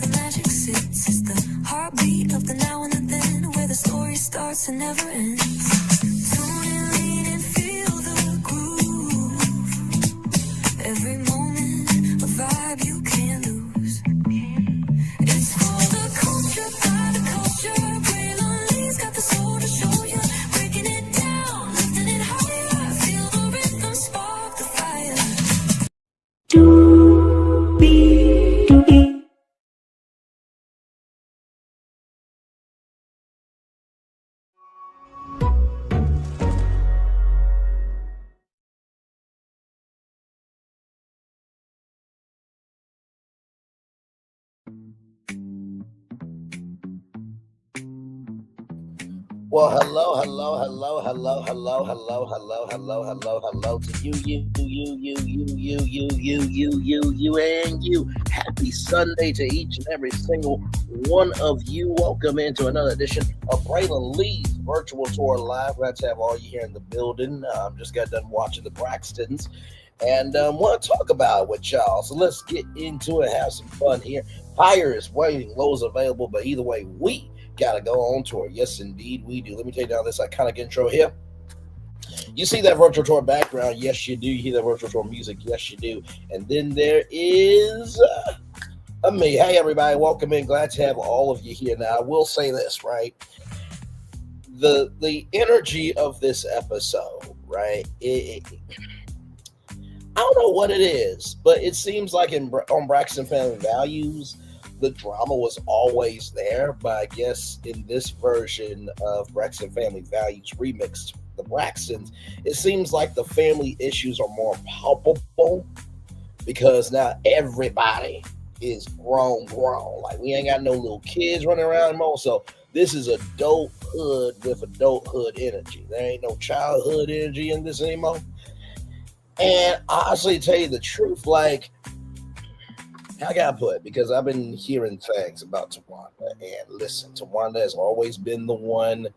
the magic sits. It's the heartbeat of the now and the then, where the story starts and never ends. Tune in, lean and feel the groove. Every moment, a vibe you can't lose. It's for the culture, by the culture. Braylon got the soul to show you. Breaking it down, lifting it higher. Feel the rhythm, spark the fire. Well, hello to you, and you. Happy Sunday to each and every single one of you. Welcome into another edition of Braylon Lee's Virtual Tour Live. Glad to have all you here in the building. Just got done watching the Braxtons and want to talk about it with y'all. So let's get into it, have some fun here. Fire is waiting, lows available, but either way, we gotta go on tour. Yes, indeed, we do. Let me take down this iconic intro here. You see that virtual tour background? Yes, you do. You hear that virtual tour music? Yes, you do. And then there is me. Hey, everybody, welcome in. Glad to have all of you here. Now, I will say this, right? The energy of this episode, right? I don't know what it is, but it seems like on Braxton Family Values, the drama was always there, but I guess in this version of Braxton Family Values remixed, the Braxtons, it seems like the family issues are more palpable because now everybody is grown. Like, we ain't got no little kids running around anymore, so this is adulthood with adulthood energy. There ain't no childhood energy in this anymore. And honestly, to tell you the truth, like, I gotta put it, because I've been hearing things about Towanda, and listen, Towanda has always been the one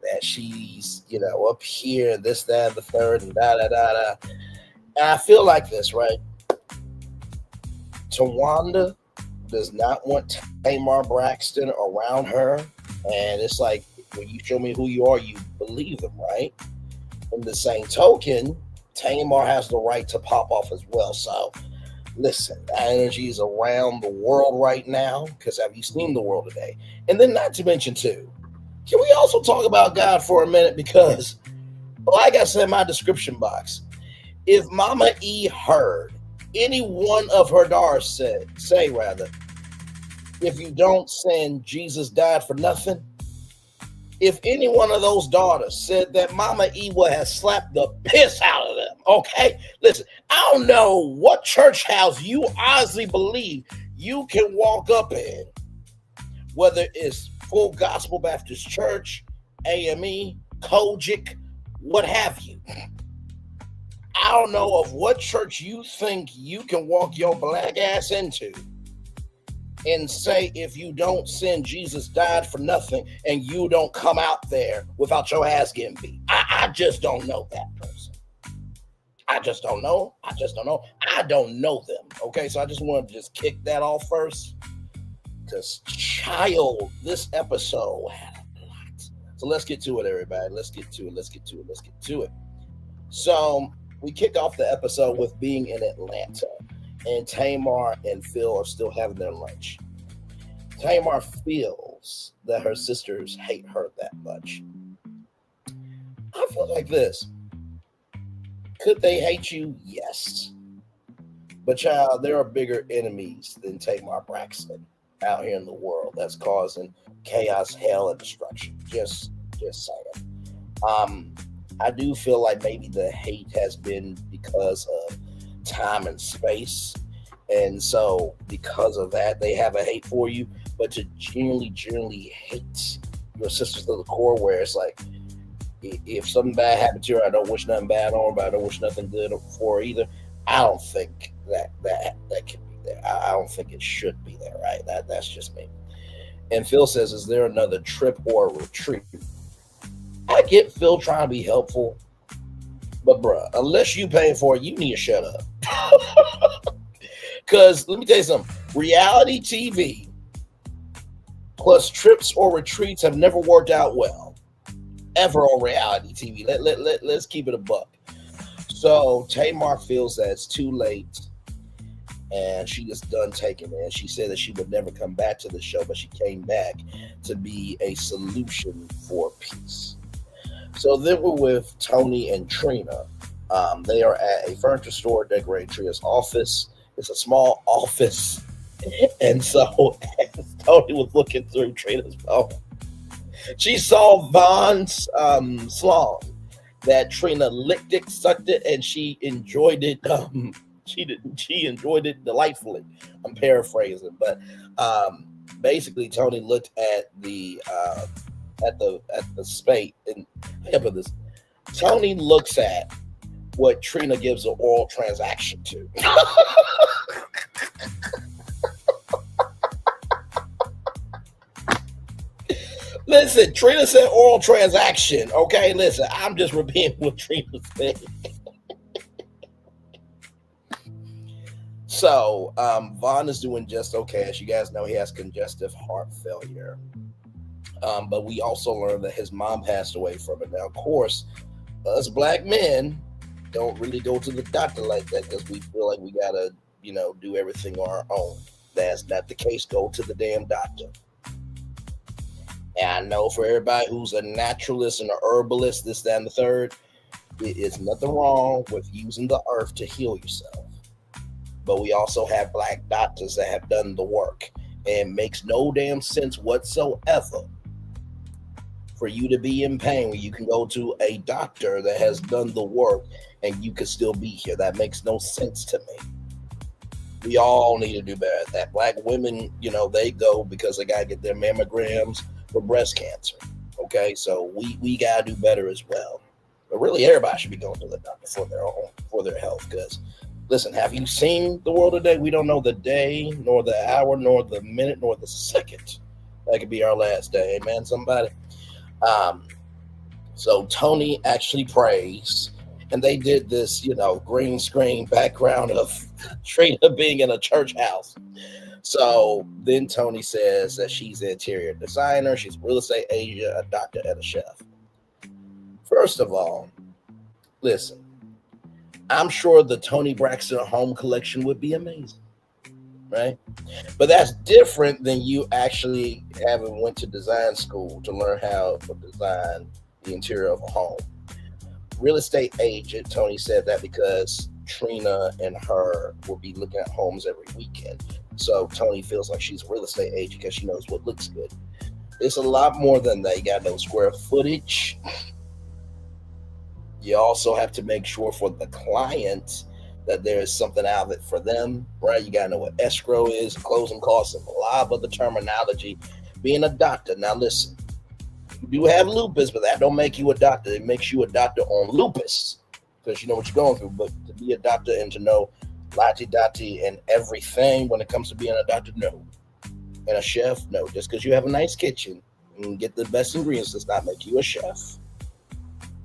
that she's, up here, this, that, the third, and da. And I feel like this, right? Towanda does not want Tamar Braxton around her, and it's like, when you show me who you are, you believe them, right? In the same token, Tamar has the right to pop off as well, so listen, that energy is around the world right now, because have you seen the world today? And then not to mention, too, can we also talk about God for a minute? Because, like I said in my description box, if Mama E heard any one of her daughters say, if you don't sin, Jesus died for nothing, if any one of those daughters said that, Mama E would have slapped the piss out of them, okay? Listen, I don't know what church house you honestly believe you can walk up in, whether it's Full Gospel Baptist Church, AME, Kojic, what have you. I don't know of what church you think you can walk your black ass into and say, if you don't sin, Jesus died for nothing, and you don't come out there without your ass getting beat. I just don't know that person. I just don't know. I don't know them. Okay, so I just want to just kick that off first. Because, child, this episode had a lot. So let's get to it, everybody. Let's get to it. So we kick off the episode with being in Atlanta, and Tamar and Phil are still having their lunch. Tamar feels that her sisters hate her that much. I feel like this. Could they hate you? Yes. But child, there are bigger enemies than Tamar Braxton out here in the world that's causing chaos, hell, and destruction. Just saying. I do feel like maybe the hate has been because of time and space. And so because of that, they have a hate for you. But to genuinely hate your sisters to the core, where it's like, if something bad happened to her, I don't wish nothing bad on her, but I don't wish nothing good for her either. I don't think that can be there. I don't think it should be there, right? That's just me. And Phil says, is there another trip or a retreat? I get Phil trying to be helpful, but bruh, unless you paying for it, you need to shut up. Because let me tell you something. Reality TV plus trips or retreats have never worked out well, ever on reality TV. Let's keep it a buck. So Tamar feels that it's too late and she is done taking it. And she said that she would never come back to the show, but she came back to be a solution for peace. So then we're with Toni and Trina. They are at a furniture store decorating Trina's office. It's a small office. And so as Toni was looking through Trina's phone, she saw Von's slong that Trina licked it, sucked it, and she enjoyed it. She enjoyed it delightfully. I'm paraphrasing, but basically Toni looked at the spate, and I put this. Toni looks at what Trina gives an oral transaction to. Listen, Trina said oral transaction. Okay, listen, I'm just repeating what Trina said. So, Von is doing just okay. As you guys know, he has congestive heart failure. But we also learned that his mom passed away from it. Now, of course, us black men don't really go to the doctor like that because we feel like we gotta, do everything on our own. That's not the case. Go to the damn doctor. And I know for everybody who's a naturalist and a herbalist, this, that, and the third, it's nothing wrong with using the earth to heal yourself. But we also have black doctors that have done the work. And it makes no damn sense whatsoever for you to be in pain when you can go to a doctor that has done the work and you can still be here. That makes no sense to me. We all need to do better at that. Black women, they go because they got to get their mammograms for breast cancer. Okay, so we got to do better as well. But really, everybody should be going to the doctor for their health because, listen, have you seen the world today? We don't know the day, nor the hour, nor the minute, nor the second. That could be our last day. Amen, somebody? So Toni actually prays, and they did this, green screen background of Trina being in a church house. So then Toni says that she's an interior designer, she's a real estate agent, a doctor, and a chef. First of all, listen, I'm sure the Toni Braxton home collection would be amazing, right? But that's different than you actually having went to design school to learn how to design the interior of a home. Real estate agent, Toni said that because Trina and her will be looking at homes every weekend. So Toni feels like she's a real estate agent because she knows what looks good. It's a lot more than that. You got no square footage. You also have to make sure for the client that there is something out of it for them, right? You got to know what escrow is, closing costs, and a lot of other terminology. Being a doctor. Now listen, you do have lupus, but that don't make you a doctor. It makes you a doctor on lupus because you know what you're going through. But to be a doctor and to know lati-dati and everything when it comes to being a doctor, no. And a chef, no. Just because you have a nice kitchen and get the best ingredients does not make you a chef.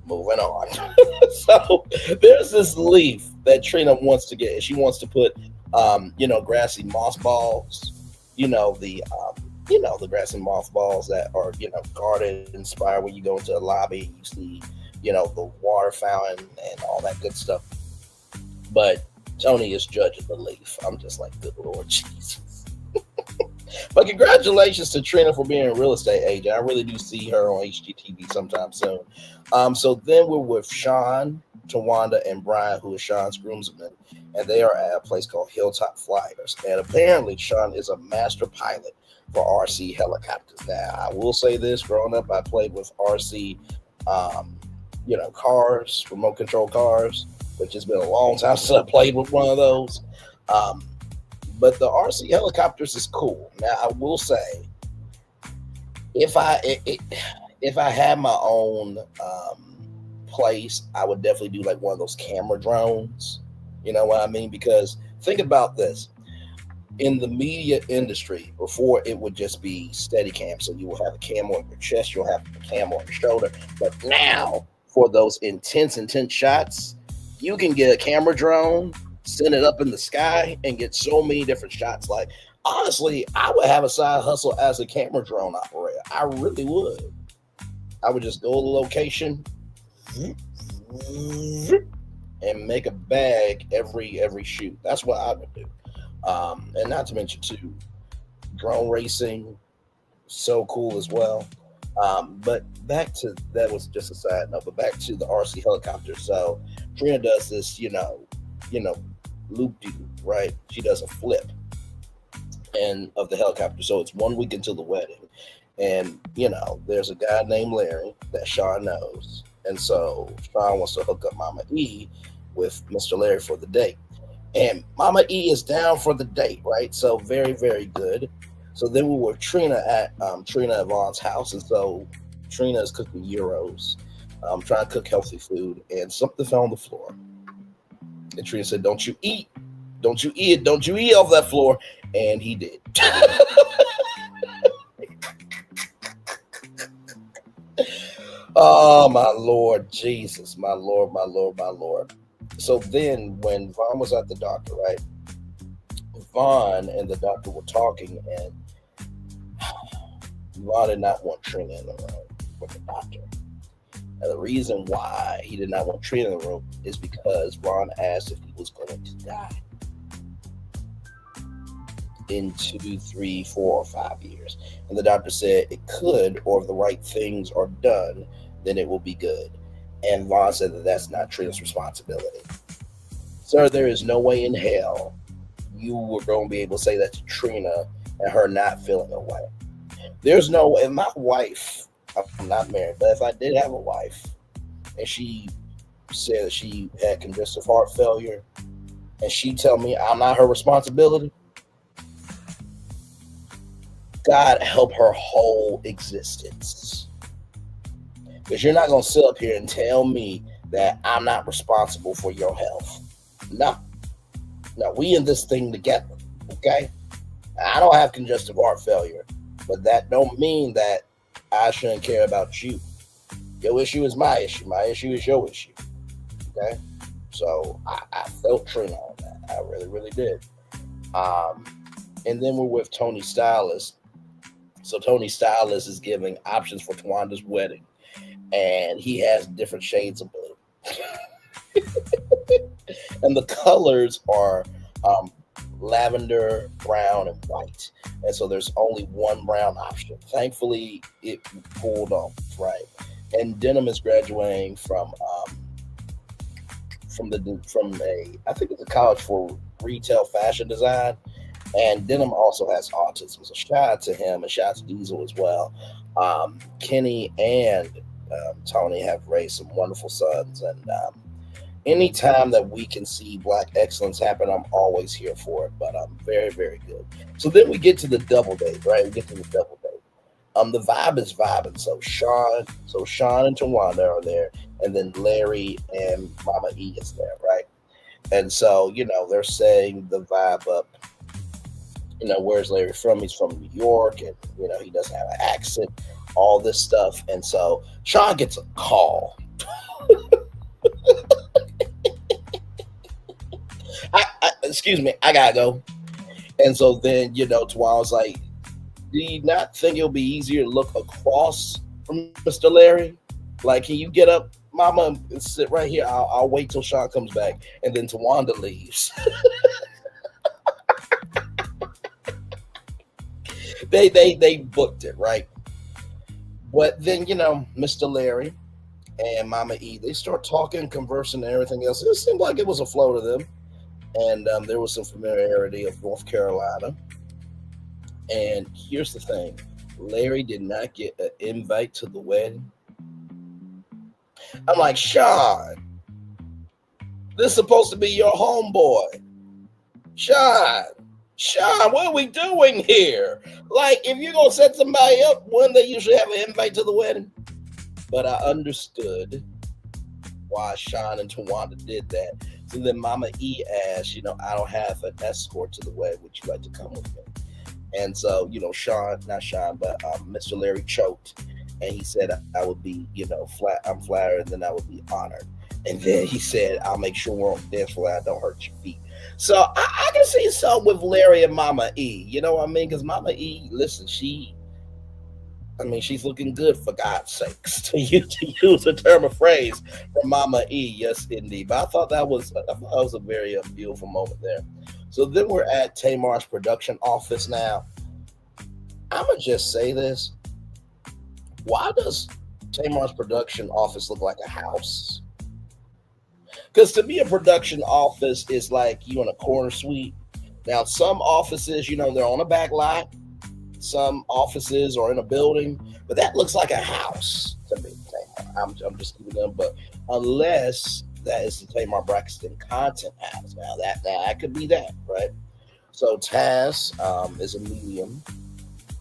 Moving on. So there's this leaf that Trina wants to get. She wants to put, grassy mothballs. The grassy mothballs that are, garden inspired. When you go into a lobby, you see, the water fountain and all that good stuff. But Toni is judging the leaf. I'm just like, good Lord Jesus. But congratulations to Trina for being a real estate agent. I really do see her on HGTV sometime soon. So then we're with Sean, Towanda, and Brian, who is Sean's groomsmen, and they are at a place called Hilltop Flyers. And apparently Sean is a master pilot for RC helicopters. Now, I will say this, growing up, I played with RC, cars, remote control cars, which has been a long time since I played with one of those. But the RC helicopters is cool. Now, I will say, if I had my own place, I would definitely do like one of those camera drones. You know what I mean? Because think about this. In the media industry, before it would just be steady cam. So you will have a camera on your chest, you'll have a camera on your shoulder. But now, for those intense shots, you can get a camera drone, send it up in the sky, and get so many different shots. Like Honestly, I would have a side hustle as a camera drone operator. I really would. I would just go to the location and make a bag every shoot. That's what I would do. And not to mention too, drone racing, so cool as well. But back to that was just a side note. But back to the RC helicopter. So Trina does this, loop de loop, right? She does a flip and of the helicopter. So it's 1 week until the wedding, and there's a guy named Larry that Sean knows, and so Sean wants to hook up Mama E with Mr. Larry for the date, and Mama E is down for the date, right? So very, very good. So then we were Trina at Trina and Vaughn's house, and so Trina is cooking gyros, trying to cook healthy food, and something fell on the floor. And Trina said, "Don't you eat it, don't you eat off that floor," and he did. Oh my Lord Jesus, my Lord, my Lord, my Lord. So then when Vaughn was at the doctor, right? Vaughn and the doctor were talking, and Vaughn did not want Trina in the room with the doctor. And the reason why he did not want Trina in the room is because Vaughn asked if he was going to die in 2, 3, 4, or 5 years. And the doctor said it could, or if the right things are done, then it will be good. And Vaughn said that that's not Trina's responsibility. Sir, there is no way in hell you were going to be able to say that to Trina and her not feeling away. There's no way. My wife, I'm not married, but if I did have a wife and she said that she had congestive heart failure and she tell me I'm not her responsibility, God help her whole existence. Because you're not going to sit up here and tell me that I'm not responsible for your health. No, we in this thing together, okay? I don't have congestive heart failure, but that don't mean that I shouldn't care about you. Your issue is my issue. My issue is your issue, okay? So I felt Trina on that. I really, really did. And then we're with Toni Stylist. So Toni Stylist is giving options for Towanda's wedding, and he has different shades of blue. And the colors are lavender, brown, and white. And so there's only one brown option. Thankfully, it pulled off, right? And denim is graduating from I think it's a college for retail fashion design. And Denim also has autism. So shout out to him and shout out to Diesel as well. Kenny and Toni have raised some wonderful sons. And anytime that we can see Black excellence happen, I'm always here for it. But I'm very, very good. So then we get to the double date, right? We get to the double date. The vibe is vibing. So Sean and Towanda are there. And then Larry and Mama E is there, right? And so, they're saying the vibe up. Where's Larry from? He's from New York, and he doesn't have an accent, all this stuff. And so Sean gets a call. Excuse me, I gotta go. And so then, Tawanda's like, do you not think it'll be easier to look across from Mr. Larry? Like, can you get up, Mama, and sit right here? I'll wait till Sean comes back. And then Towanda leaves. They booked it, right? But then, Mr. Larry and Mama E, they start talking, conversing, and everything else. It seemed like it was a flow to them. And there was some familiarity of North Carolina. And here's the thing. Larry did not get an invite to the wedding. I'm like, Sean, this is supposed to be your homeboy. Sean, what are we doing here? Like, if you're going to set somebody up, wouldn't they usually have an invite to the wedding? But I understood why Sean and Towanda did that. So then Mama E asked, I don't have an escort to the wedding. Would you like to come with me? And so, Mr. Larry choked. And he said, I would be, I'm flattered, and then I would be honored. And then he said, I'll make sure we're on the dance floor. I don't hurt your feet. So I can see something with Larry and Mama E. You know what I mean? Because Mama E, listen, I mean, she's looking good for God's sakes. To use a term of phrase from Mama E, yes, indeed. But I thought that was a very beautiful moment there. So then we're at Tamar's production office now. I'm gonna just say this: why does Tamar's production office look like a house? Because to me, a production office is like you in a corner suite. Now, some offices, they're on a back lot. Some offices are in a building, but that looks like a house to me. I'm just giving them, but unless that is the Tamar Braxton content house, now that could be that, right? So Taz is a medium,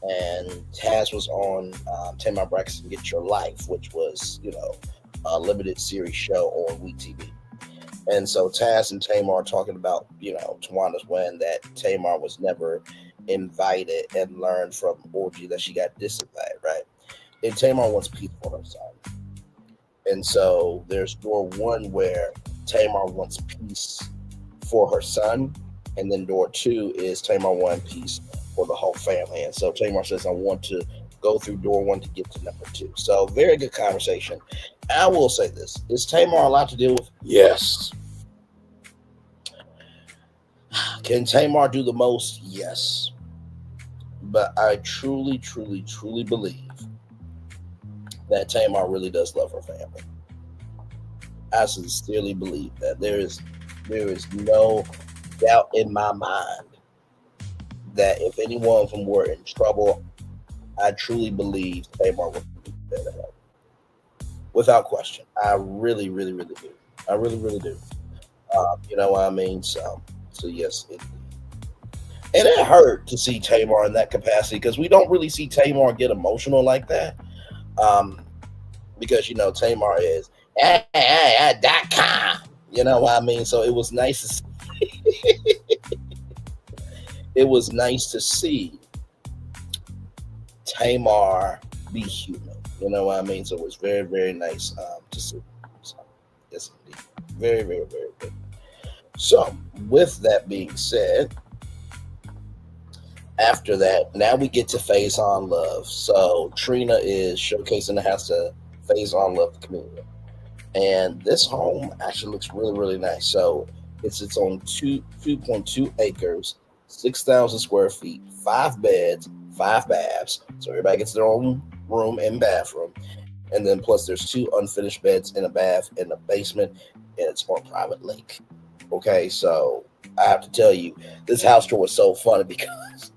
and Taz was on Tamar Braxton Get Your Life, which was a limited series show on WeTV. And so Taz and Tamar are talking about, Tawanda's wedding, that Tamar was never invited and learned from orgy that she got disinvited, right? And Tamar wants peace for her son. And so there's door one where Tamar wants peace for her son. And then door two is Tamar wanting peace for the whole family. And so Tamar says, I want to go through door one to get to number two. So very good conversation. I will say this. Is Tamar a lot to deal with? Yes. Can Tamar do the most? Yes. But I truly, truly, truly believe that Tamar really does love her family. I sincerely believe that there is no doubt in my mind that if any one of them were in trouble, I truly believe Tamar would be there to help. Without question. I really, really, really do. I really, really do. You know what I mean? So yes, and it hurt to see Tamar in that capacity because we don't really see Tamar get emotional like that. Because Tamar is .com. You know what I mean? So it was nice to see. It was nice to see Tamar be human. You know what I mean? So it was very, very nice to see. So, yes, indeed. Very, very, very good. So with that being said, after that, now we get to faizon love. So Trina is showcasing the house to faizon love the community. And this home actually looks really, really nice. So it's on 2.2 acres, 6,000 square feet, 5 beds, 5 baths. So everybody gets their own room and bathroom. And then plus there's 2 unfinished beds in a bath in the basement, and it's on a private lake. Okay, so I have to tell you, this house tour was so funny because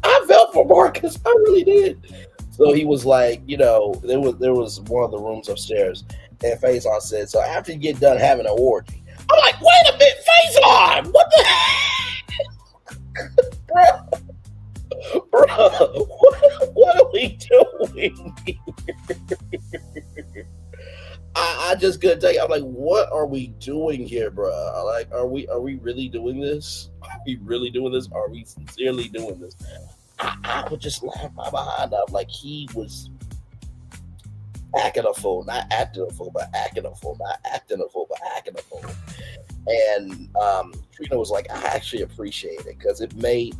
I felt for Marcus. I really did. So he was like, there was one of the rooms upstairs, and Faizon said, so after you get done having an orgy, I'm like, wait a minute, Faizon, what the heck? Bro, what are we doing here? I just couldn't tell you. I'm like, what are we doing here, bro? Like, are we really doing this? Are we really doing this? Are we sincerely doing this? I would just laugh my behind up. Like he was acting a fool, not acting a fool, but acting a fool, not acting a fool, but acting a fool. And Trina was like, I actually appreciate it because it made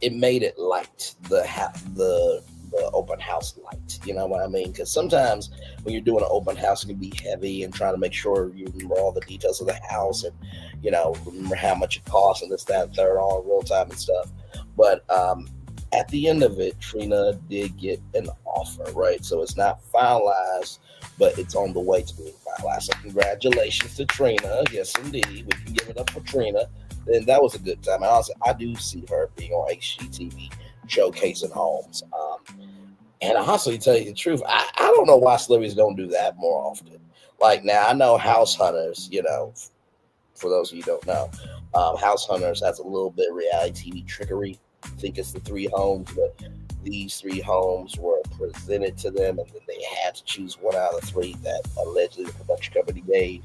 it light, the open house light. You know what I mean? Because sometimes when you're doing an open house, it can be heavy and trying to make sure you remember all the details of the house and remember how much it costs and this, that, and third, all in real time and stuff. But at the end of it, Trina did get an offer, right? So it's not finalized, but it's on the way to being finalized. So congratulations to Trina. Yes, indeed. We can give it up for Trina. And that was a good time. And honestly, I do see her being on HGTV showcasing homes. And honestly, to tell you the truth, I don't know why celebrities don't do that more often. Like now, I know House Hunters, for those of you who don't know, House Hunters has a little bit of reality TV trickery. I think it's the 3 homes, but these 3 homes were presented to them, and then they had to choose one out of the 3 that allegedly the production company gave.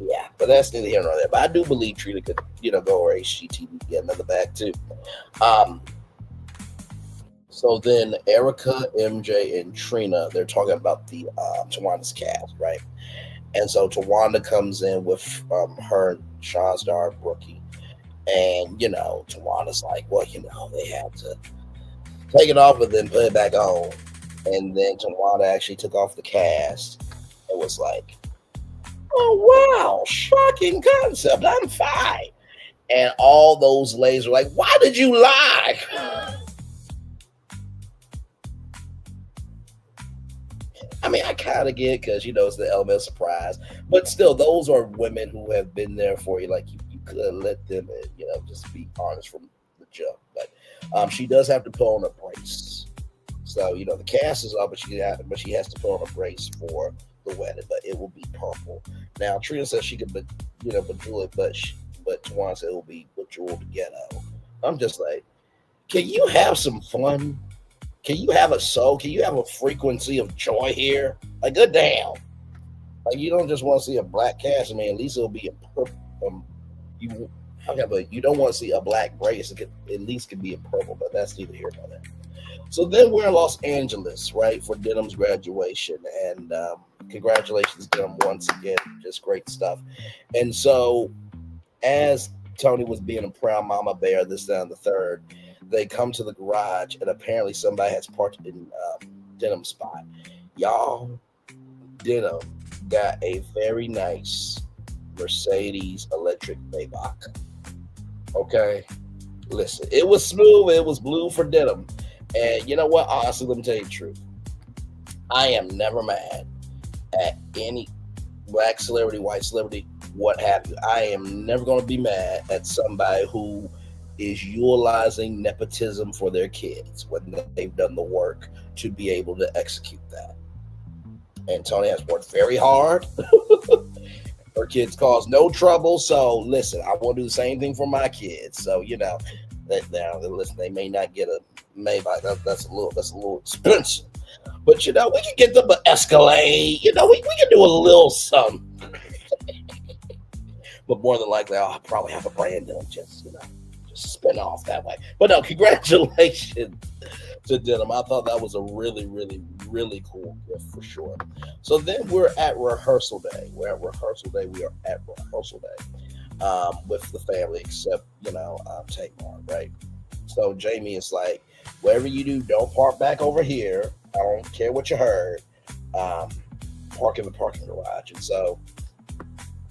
Yeah, but that's neither here nor there. But I do believe Trina could, go over HGTV get another bag too. So then Erica, MJ, and Trina, they're talking about the Tawanda's cast, right? And so Towanda comes in with her and Sean's daughter, Brookie. And, Tawanda's like, well, they have to take it off and then put it back on. And then Towanda actually took off the cast and was like, oh, wow, shocking concept. I'm fine. And all those ladies were like, why did you lie? I mean, I kind of get it because, it's the element of surprise. But still, those are women who have been there for you. Like, you could have let them, just be honest from the jump. But she does have to put on a brace. So, the cast is up, but she has to put on a brace for the wedding. But it will be purple. Now, Trina says she could, bejewel it, but Towanda said it will be bejeweled ghetto. I'm just like, can you have some fun? Can you have a soul? Can you have a frequency of joy here? Like, good damn. Like, you don't just want to see a black cast. I mean, at least it'll be a purple. You don't want to see a black brace. It at least could be a purple, but that's neither here nor there. So then we're in Los Angeles, right, for Denim's graduation. And congratulations, Denim, once again. Just great stuff. And so as Toni was being a proud mama bear, this, that, and the third, they come to the garage, and apparently somebody has parked in Denim's spot. Y'all, Denim got a very nice Mercedes electric Maybach. Okay? Listen, it was smooth. It was blue for Denim. And you know what? Honestly, let me tell you the truth. I am never mad at any black celebrity, white celebrity, what have you. I am never going to be mad at somebody who is utilizing nepotism for their kids when they've done the work to be able to execute that. And Toni has worked very hard. Her kids cause no trouble. So listen, I want to do the same thing for my kids. So, listen, they may not get a Maybach. That's a little expensive. But, we can get them an Escalade. We can do a little something. But more than likely, I'll probably have a brand new, just spin off that way. But no, congratulations to Denim. I thought that was a really, really, really cool gift for sure. So then we're at rehearsal day. We are at rehearsal day with the family, except, Tamar, right? So Jamie is like, whatever you do, don't park back over here. I don't care what you heard. Park in the parking garage. And so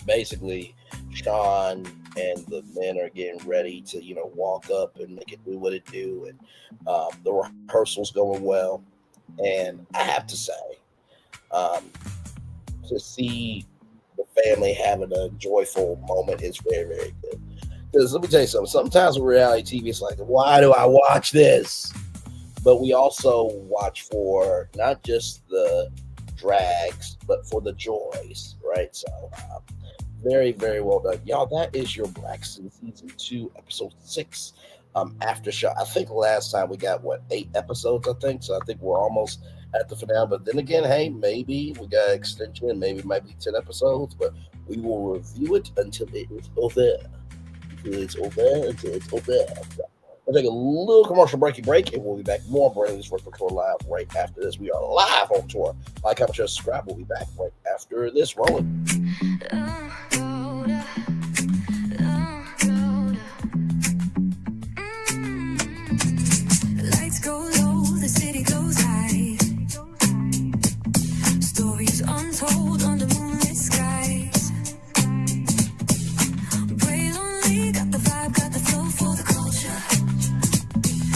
basically, Sean and the men are getting ready to, walk up and make it do what it do. And the rehearsal's going well. And I have to say, to see the family having a joyful moment is very, very good. Because let me tell you something. Sometimes with reality TV, it's like, why do I watch this? But we also watch for not just the drags, but for the joys, right? So, very, very well done. Y'all, that is your Braxtons Season 2, Episode 6 after show. I think last time we got, 8 episodes, I think. So I think we're almost at the finale. But then again, hey, maybe we got extension. Maybe it might be 10 episodes. But we will review it until it is over. Until it's over. We'll take a little commercial break, and we'll be back. More Brainley's Virtual Tour live right after this. We are live on tour. Like, comment, share, subscribe. We'll be back right after this. Rolling. Lights go low, the city goes high. Stories untold under moonlit skies. Brave lonely, got the vibe, got the flow for the culture.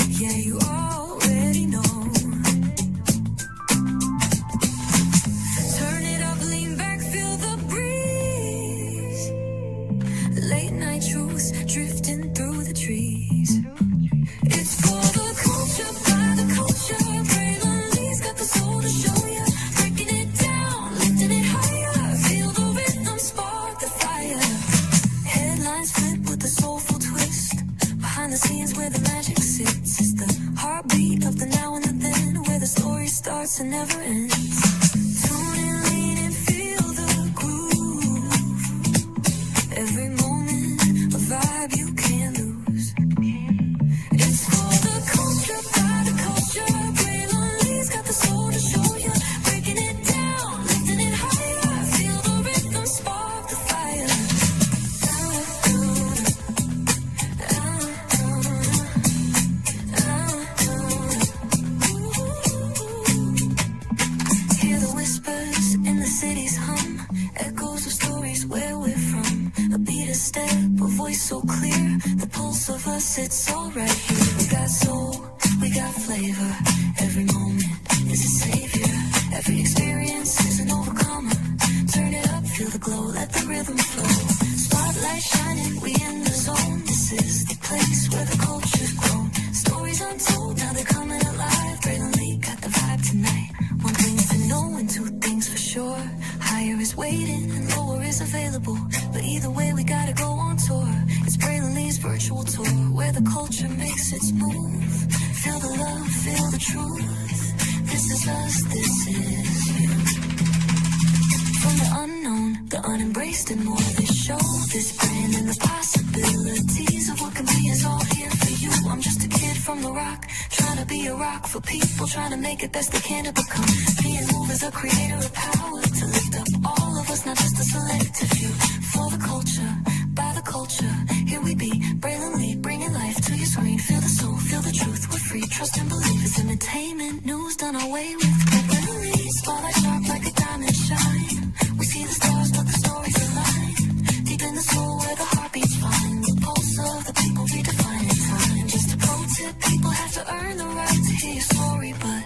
Yeah, you already know. Turn it up, lean back, feel the breeze. Late night truths drifting through the trees. It's for the culture, by the culture. Brave lonely's got the soul to show ya. Breaking it down, lifting it higher. Feel the rhythm, spark the fire. Headlines flip with a soulful twist. Behind the scenes where the magic sits. It's the heartbeat of the now and the then, where the story starts and never ends. Tune in, lean and feel the groove. Every moment, a vibe you can't lose. It's for the culture, by the culture. Brave lonely's got the soul to show ya. Breaking it down, lifting it higher. Feel the rhythm. us, it's all right here. We got soul, we got flavor. Every moment is a savior. Every experience is an overcomer. Turn it up, feel the glow, let the rhythm flow. Spotlight shining, we in the zone. This is the place where the culture's grown. Stories untold, now they're coming alive. Brilliantly got the vibe tonight. One thing to know and two things for sure. Higher is waiting and lower is available. But either way, we gotta go on tour. It's Braylon's virtual tour where the culture makes its move. Feel the love, feel the truth. This is us, this is you. From the unknown, the unembraced and more. This show, this brand and the possibilities of what can be is all here for you. I'm just a kid from the rock, trying to be a rock for people, trying to make it best they can to become. Being moved as a creator of power to lift up all of us, not just a selective few. For the culture, by the culture, here we be, Braylon Lee, bringing life to your screen. Feel the soul, feel the truth, we're free, trust and believe. It's entertainment, news done our way with Braylon Lee. Spotlight sharp like a diamond shine. We see the stars, but the stories align. Deep in the soul where the heartbeats find. The pulse of the people redefining time. Just a pro tip, people have to earn the right to hear your story, but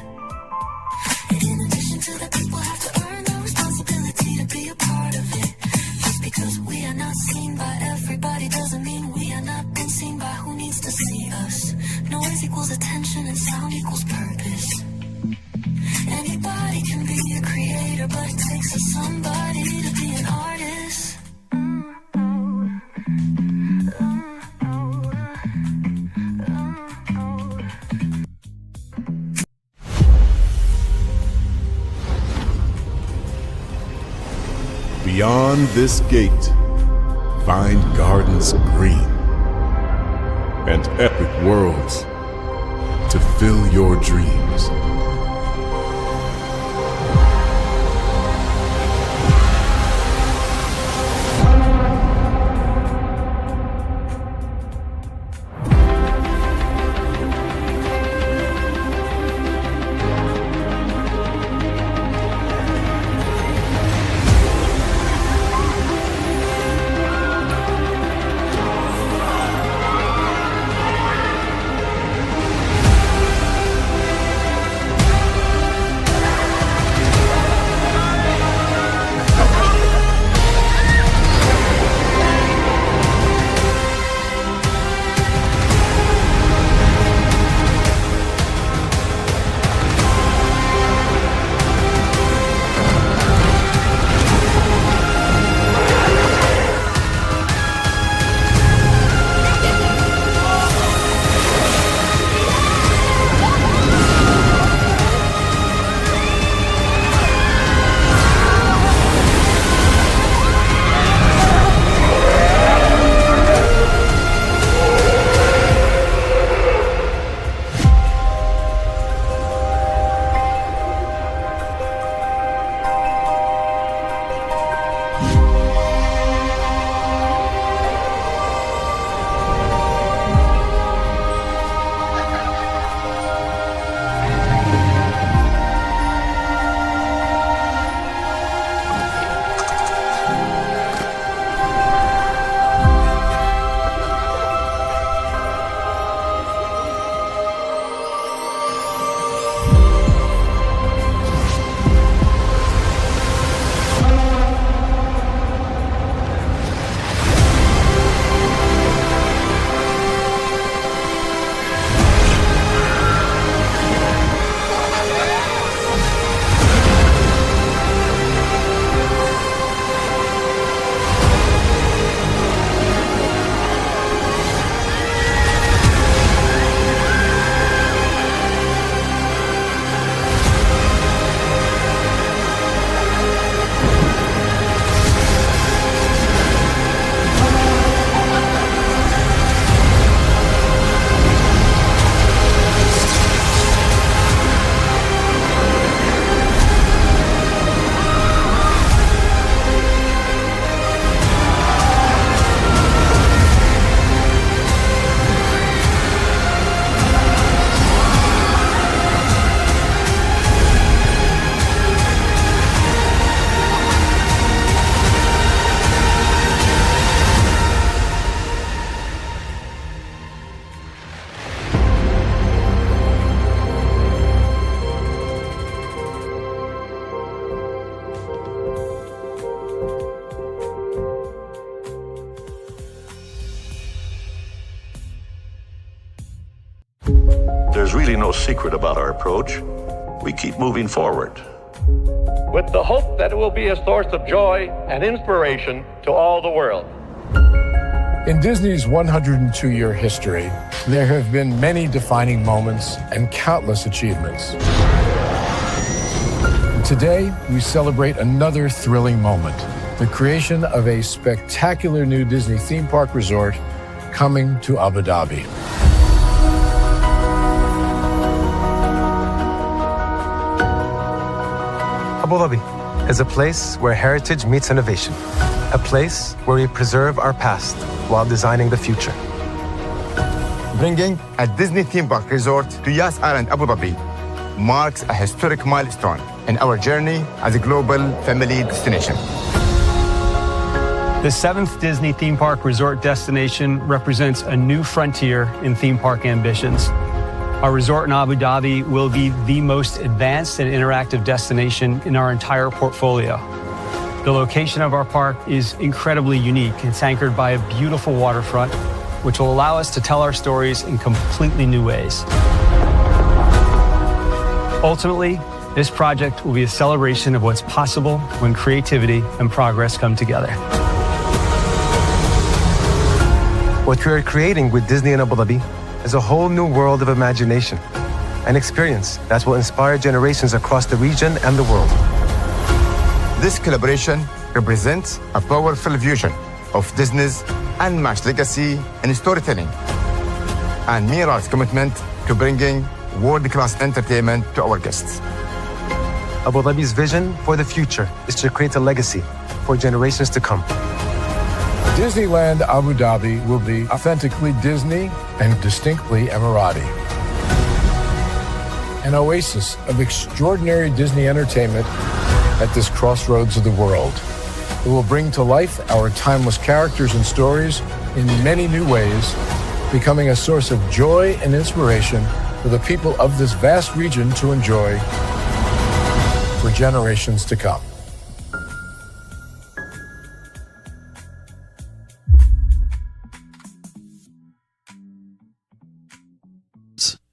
in addition to that, people have to earn the responsibility to be a part of it. Just because we are not seen by everybody doesn't mean we are not been seen by who needs to see us. Noise equals attention and sound equals purpose. Anybody can be a creator, but it takes a somebody to be an artist. Beyond this gate, find gardens green and epic worlds to fill your dreams. There's really no secret about our approach. We keep moving forward, with the hope that it will be a source of joy and inspiration to all the world. In Disney's 102-year history, there have been many defining moments and countless achievements. Today, we celebrate another thrilling moment, the creation of a spectacular new Disney theme park resort coming to Abu Dhabi. Abu Dhabi is a place where heritage meets innovation, a place where we preserve our past while designing the future. Bringing a Disney theme park resort to Yas Island, Abu Dhabi marks a historic milestone in our journey as a global family destination. The 7th Disney theme park resort destination represents a new frontier in theme park ambitions. Our resort in Abu Dhabi will be the most advanced and interactive destination in our entire portfolio. The location of our park is incredibly unique. It's anchored by a beautiful waterfront, which will allow us to tell our stories in completely new ways. Ultimately, this project will be a celebration of what's possible when creativity and progress come together. What we are creating with Disney in Abu Dhabi is a whole new world of imagination, an experience that will inspire generations across the region and the world. This collaboration represents a powerful fusion of Disney's unmatched legacy in storytelling and Mira's commitment to bringing world-class entertainment to our guests. Abu Dhabi's vision for the future is to create a legacy for generations to come. Disneyland Abu Dhabi will be authentically Disney and distinctly Emirati. An oasis of extraordinary Disney entertainment at this crossroads of the world. It will bring to life our timeless characters and stories in many new ways, becoming a source of joy and inspiration for the people of this vast region to enjoy for generations to come.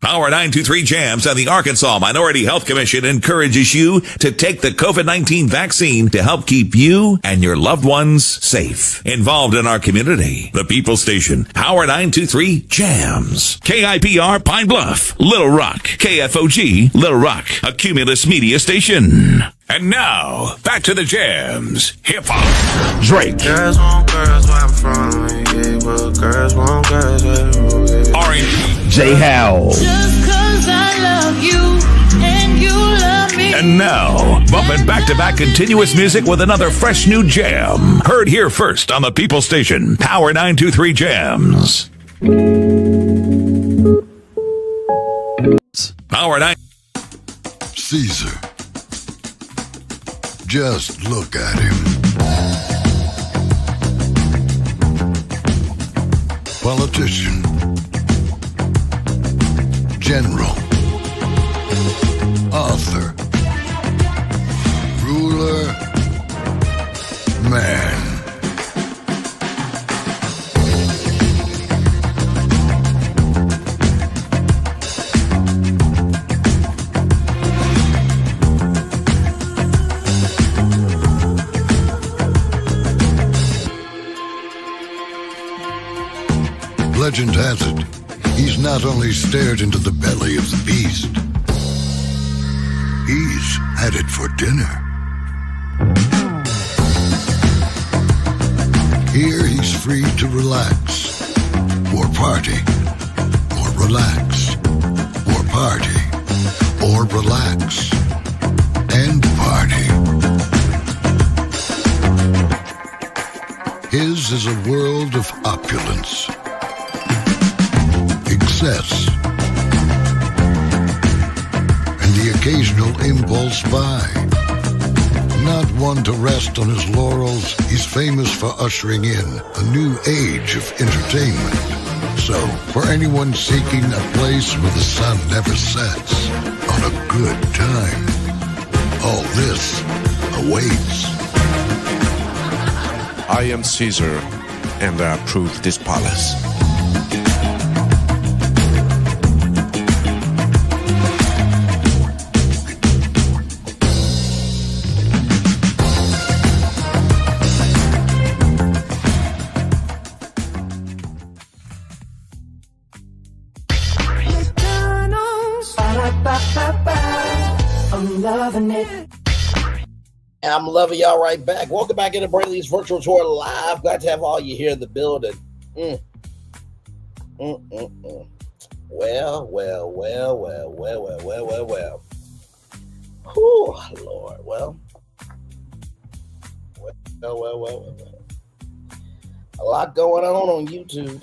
Power 923 Jams and the Arkansas Minority Health Commission encourages you to take the COVID-19 vaccine to help keep you and your loved ones safe. Involved in our community, the People Station, Power 923 Jams. KIPR Pine Bluff, Little Rock, KFOG, Little Rock, a Cumulus Media Station. And now, back to the jams. Hip-hop. Drake. Girls want girls where I'm from. Yeah, but girls want girls where R&B. J. Howell. Just 'cause I love you and you love me. And now, bumping back-to-back continuous music with another fresh new jam. Heard here first on the People Station, Power 923 Jams. Power 9. Caesar. Just look at him. Politician. General. Author. Ruler. Man. Legend has it, he's not only stared into the belly of the beast, he's had it for dinner. Here he's free to relax, or party, or relax, or party, or relax, and party. His is a world of opulence, excess, and the occasional impulse buy. Not one to rest on his laurels, he's famous for ushering in a new age of entertainment. So, for anyone seeking a place where the sun never sets on a good time, all this awaits. I am Caesar, and I approve this palace. I'm loving it. And I'm loving y'all right back. Welcome back into Brayley's Virtual Tour Live. Glad to have all you here in the building. Well. Whew, Lord. Well. A lot going on YouTube.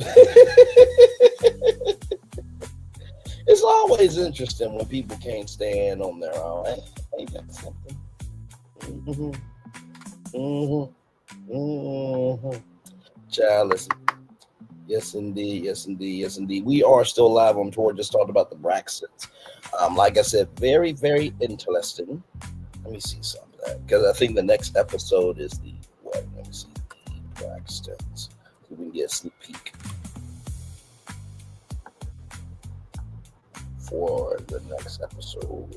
It's always interesting when people can't stand on their own. Ain't that something? Child, listen. Yes, indeed. We are still live on tour. Just talked about the Braxtons. Like I said, very, very interesting. Let me see some of that because I think the next episode is the what? Let me see the Braxtons. So we can get a sneak peek for the next episode.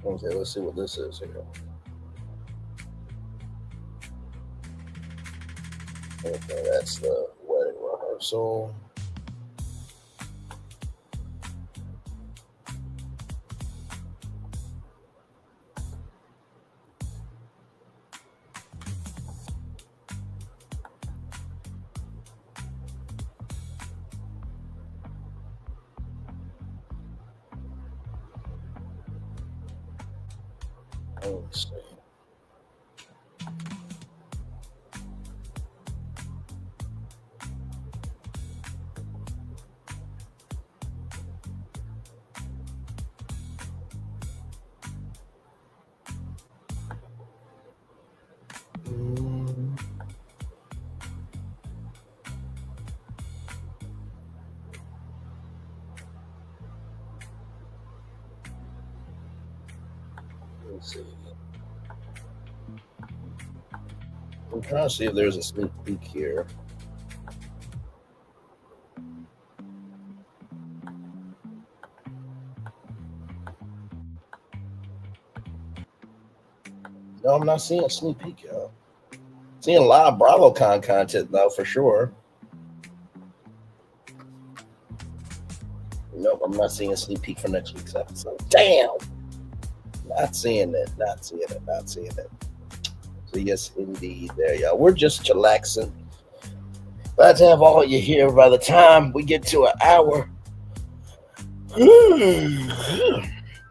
Okay, let's see what this is here. Okay, that's the wedding rehearsal. Let's see. Let's see. I'm trying to see if there's a sneak peek here. No, I'm not seeing a sneak peek, y'all. Seeing a lot of BravoCon content though, for sure. Nope, I'm not seeing a sneak peek for next week's episode. Damn! Not seeing it. So yes, indeed, there y'all. We're just chillaxing. Glad to have all you here. By the time we get to an hour,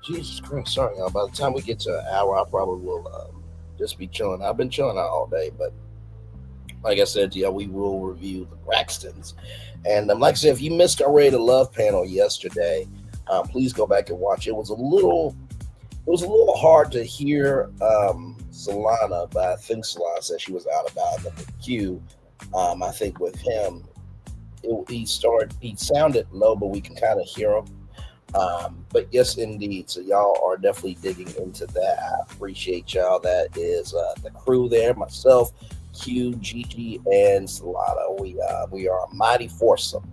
Jesus Christ, sorry y'all. By the time we get to an hour, I probably will just be chilling. I've been chilling out all day, but like I said to y'all, we will review the Braxtons. And like I said, if you missed our Ready to Love panel yesterday, please go back and watch. It was a little hard to hear Solana, but I think Solana said she was out about it. But Q, I think with him, he sounded low, but we can kind of hear him. But yes, indeed. So y'all are definitely digging into that. I appreciate y'all. That is the crew there, myself, Q, Gigi, and Solana. We are a mighty foursome.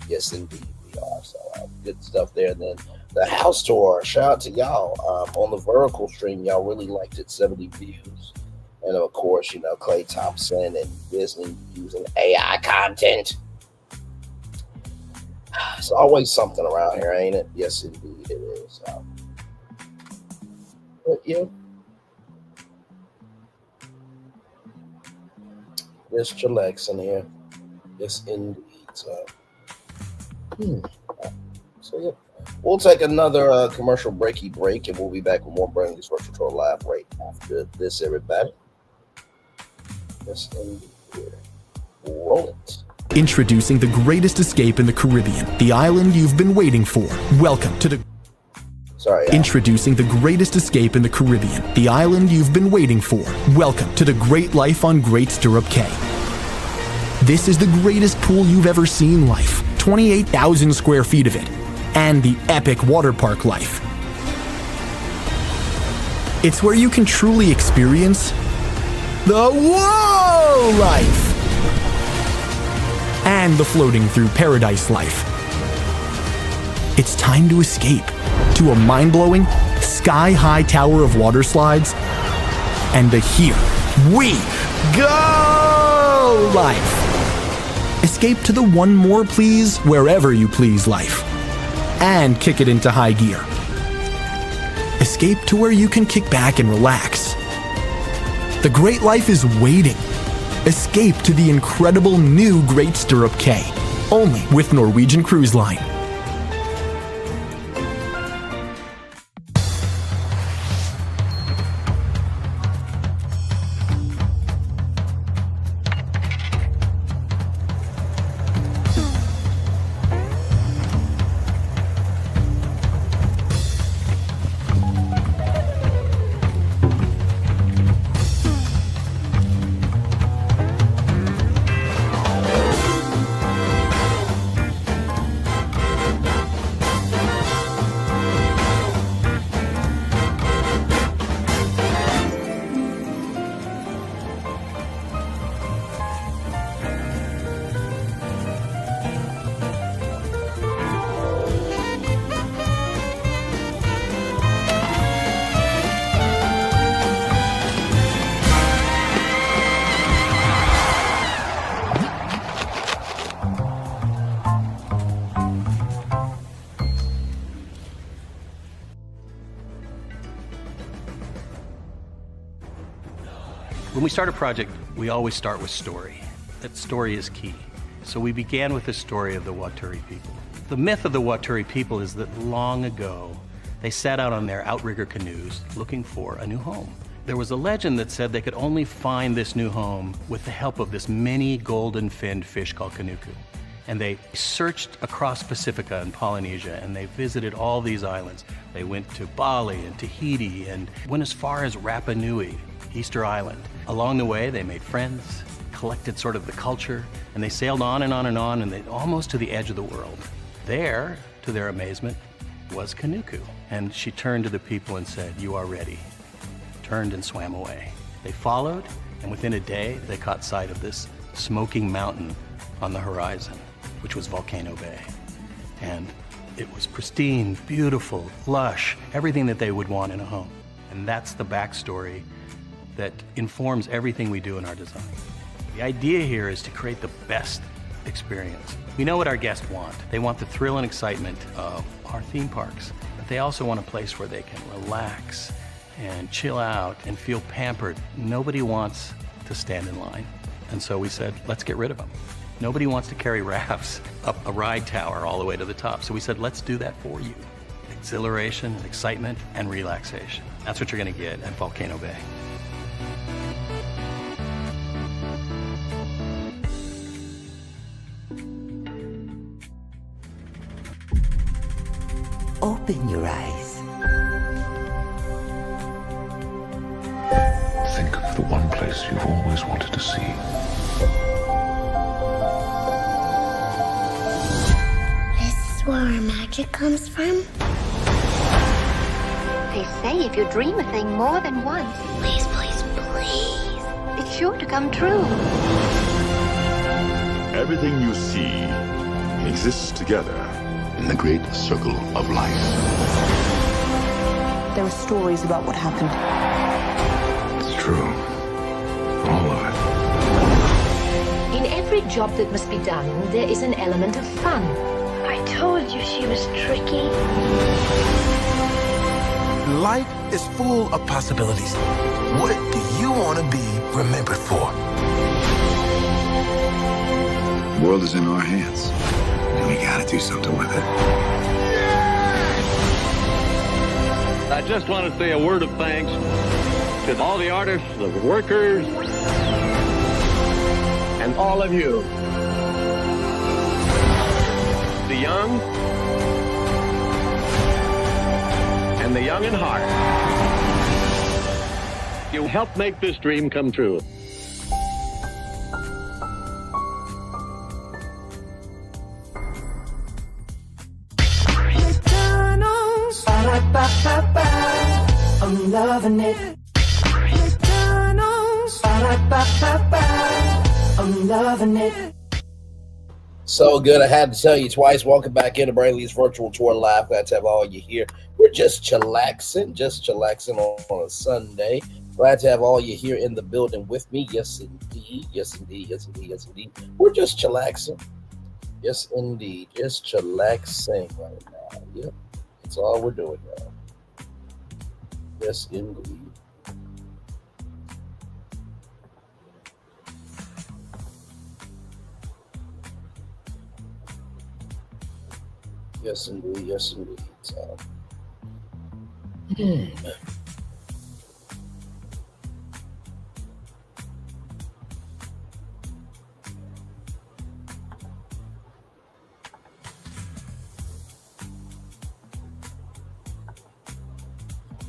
Yes, indeed, we are. So good stuff there. And then the house tour, shout out to y'all on the vertical stream. Y'all really liked it, 70 views. And of course, Clay Thompson and Disney using AI content. It's always something around here, ain't it? Yes, indeed, it is. But yeah, just chillaxing here. Yes, indeed. So yeah. We'll take another commercial break, and we'll be back with more Brainley's Virtual Tour Live right after this, everybody. Yes, indeed. Roll it. Introducing the greatest escape in the Caribbean, the island you've been waiting for. Welcome to the... Introducing the greatest escape in the Caribbean, the island you've been waiting for. Welcome to the Great Life on Great Stirrup Cay. This is the greatest pool you've ever seen life. 28,000 square feet of it. And the epic water park life. It's where you can truly experience the whoa life. And the floating through paradise life. It's time to escape to a mind-blowing, sky-high tower of water slides, and the Here We Go life. Escape to the One More Please Wherever You Please life, and kick it into high gear. Escape to where you can kick back and relax. The great life is waiting. Escape to the incredible new Great Stirrup K, only with Norwegian Cruise Line. When we start a project, we always start with story. That story is key. So we began with the story of the Waturi people. The myth of the Waturi people is that long ago, they set out on their outrigger canoes looking for a new home. There was a legend that said they could only find this new home with the help of this mini golden-finned fish called kanuku. And they searched across Pacifica and Polynesia, and they visited all these islands. They went to Bali and Tahiti and went as far as Rapa Nui, Easter Island. Along the way, they made friends, collected sort of the culture, and they sailed on and on and on, and they almost to the edge of the world. There, to their amazement, was Kanuku. And she turned to the people and said, "You are ready." Turned and swam away. They followed, and within a day, they caught sight of this smoking mountain on the horizon, which was Volcano Bay. And it was pristine, beautiful, lush, everything that they would want in a home. And that's the backstory that informs everything we do in our design. The idea here is to create the best experience. We know what our guests want. They want the thrill and excitement of our theme parks, but they also want a place where they can relax and chill out and feel pampered. Nobody wants to stand in line. And so we said, let's get rid of them. Nobody wants to carry rafts up a ride tower all the way to the top. So we said, let's do that for you. Exhilaration, excitement, and relaxation. That's what you're gonna get at Volcano Bay. Open your eyes. Think of the one place you've always wanted to see. This is where our magic comes from? They say if you dream a thing more than once, Please, please, please. it's sure to come true. Everything you see exists together in the great circle of life. There are stories about what happened. It's true. All of it. In every job that must be done, there is an element of fun. I told you she was tricky. Life is full of possibilities. What do you want to be remembered for? The world is in our hands, and we gotta do something with it. I just want to say a word of thanks to all the artists, the workers, and all of you. The young and the young in heart. You helped make this dream come true. I'm loving it. McDonald's. I'm loving it. So good. I had to tell you twice. Welcome back into Brainley's virtual tour live. Glad to have all you here. We're just chillaxing on a Sunday. Glad to have all you here in the building with me. Yes, indeed. Yes, indeed. Yes, indeed. Yes, indeed. We're just chillaxing. Yes, indeed. Just chillaxing right now. Yep. That's all we're doing now. Yes, indeed. Yes, indeed. Yes, indeed. So,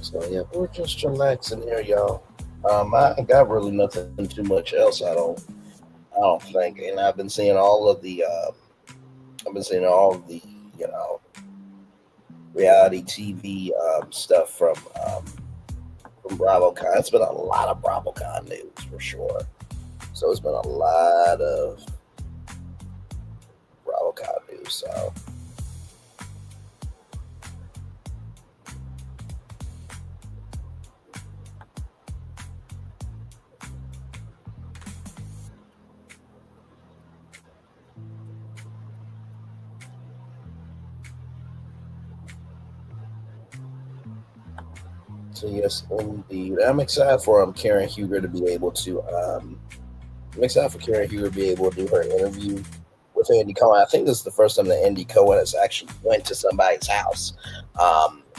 So yeah, we're just chillaxing here, y'all. I ain't got really nothing too much else. I don't think. And I've been seeing all of the, you know, reality TV stuff from BravoCon. It's been a lot of BravoCon news for sure. So it's been a lot of BravoCon news. So. So yes, indeed. I'm excited for Karen Huger to be able to. I'm excited for Karen Huger to be able to do her interview with Andy Cohen. I think this is the first time that Andy Cohen has actually went to somebody's house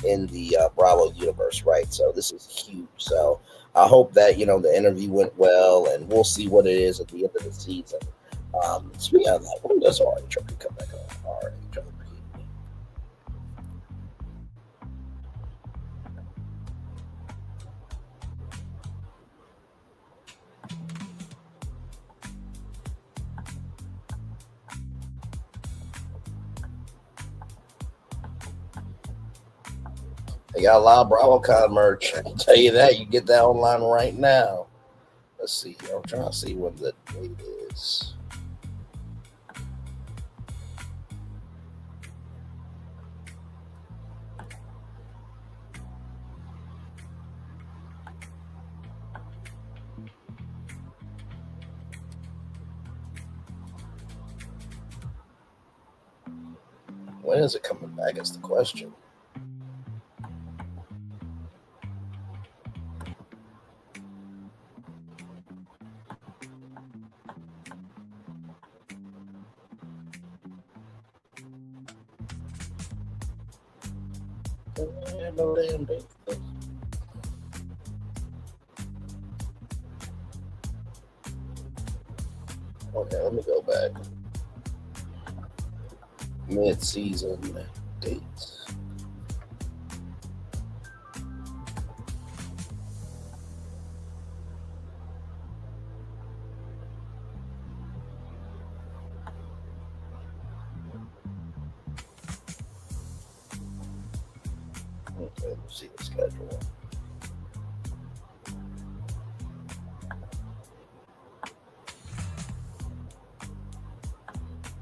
in the Bravo universe, right? So this is huge. So I hope that the interview went well, and we'll see what it is at the end of the season. Speaking of that, when does Ari Trophy come back on? Ari Trophy. They got a lot of BravoCon merch. I can tell you that. You can get that online right now. Let's see. I'm trying to see when the date is. When is it coming back is the question. No damn date. Okay, let me go back. Mid-season dates. Okay, let's see the schedule.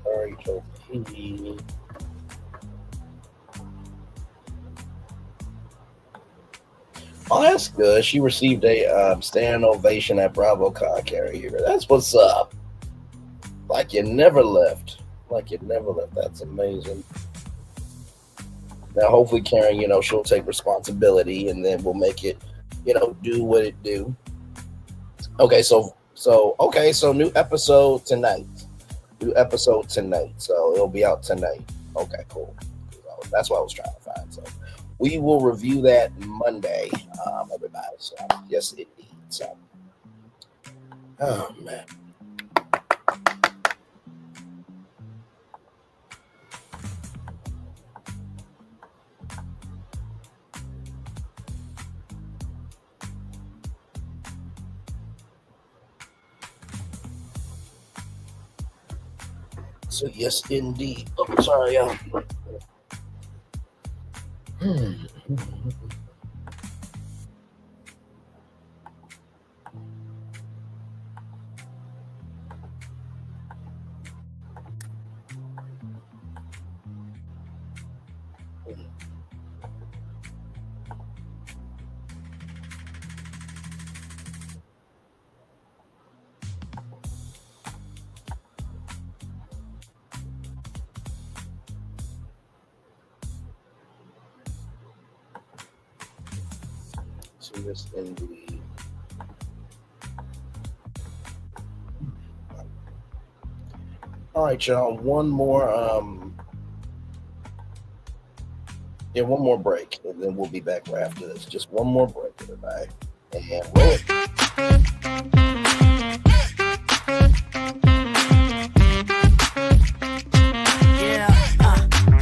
Sorry, Toni. Oh, that's good. She received a standing ovation at BravoCon, Carrie Huger. That's what's up. Like you never left. Like you never left. That's amazing. Now, hopefully, Karen, she'll take responsibility, and then we'll make it, do what it do. Okay, so new episode tonight. New episode tonight. So it'll be out tonight. Okay, cool. That's what I was trying to find. So we will review that Monday, everybody. So yes, indeed. So, oh man. So yes, indeed. Oh, sorry, y'all. See this in the all right, y'all. One more one more break, and then we'll be back right after this. Just one more break, everybody. And roll it.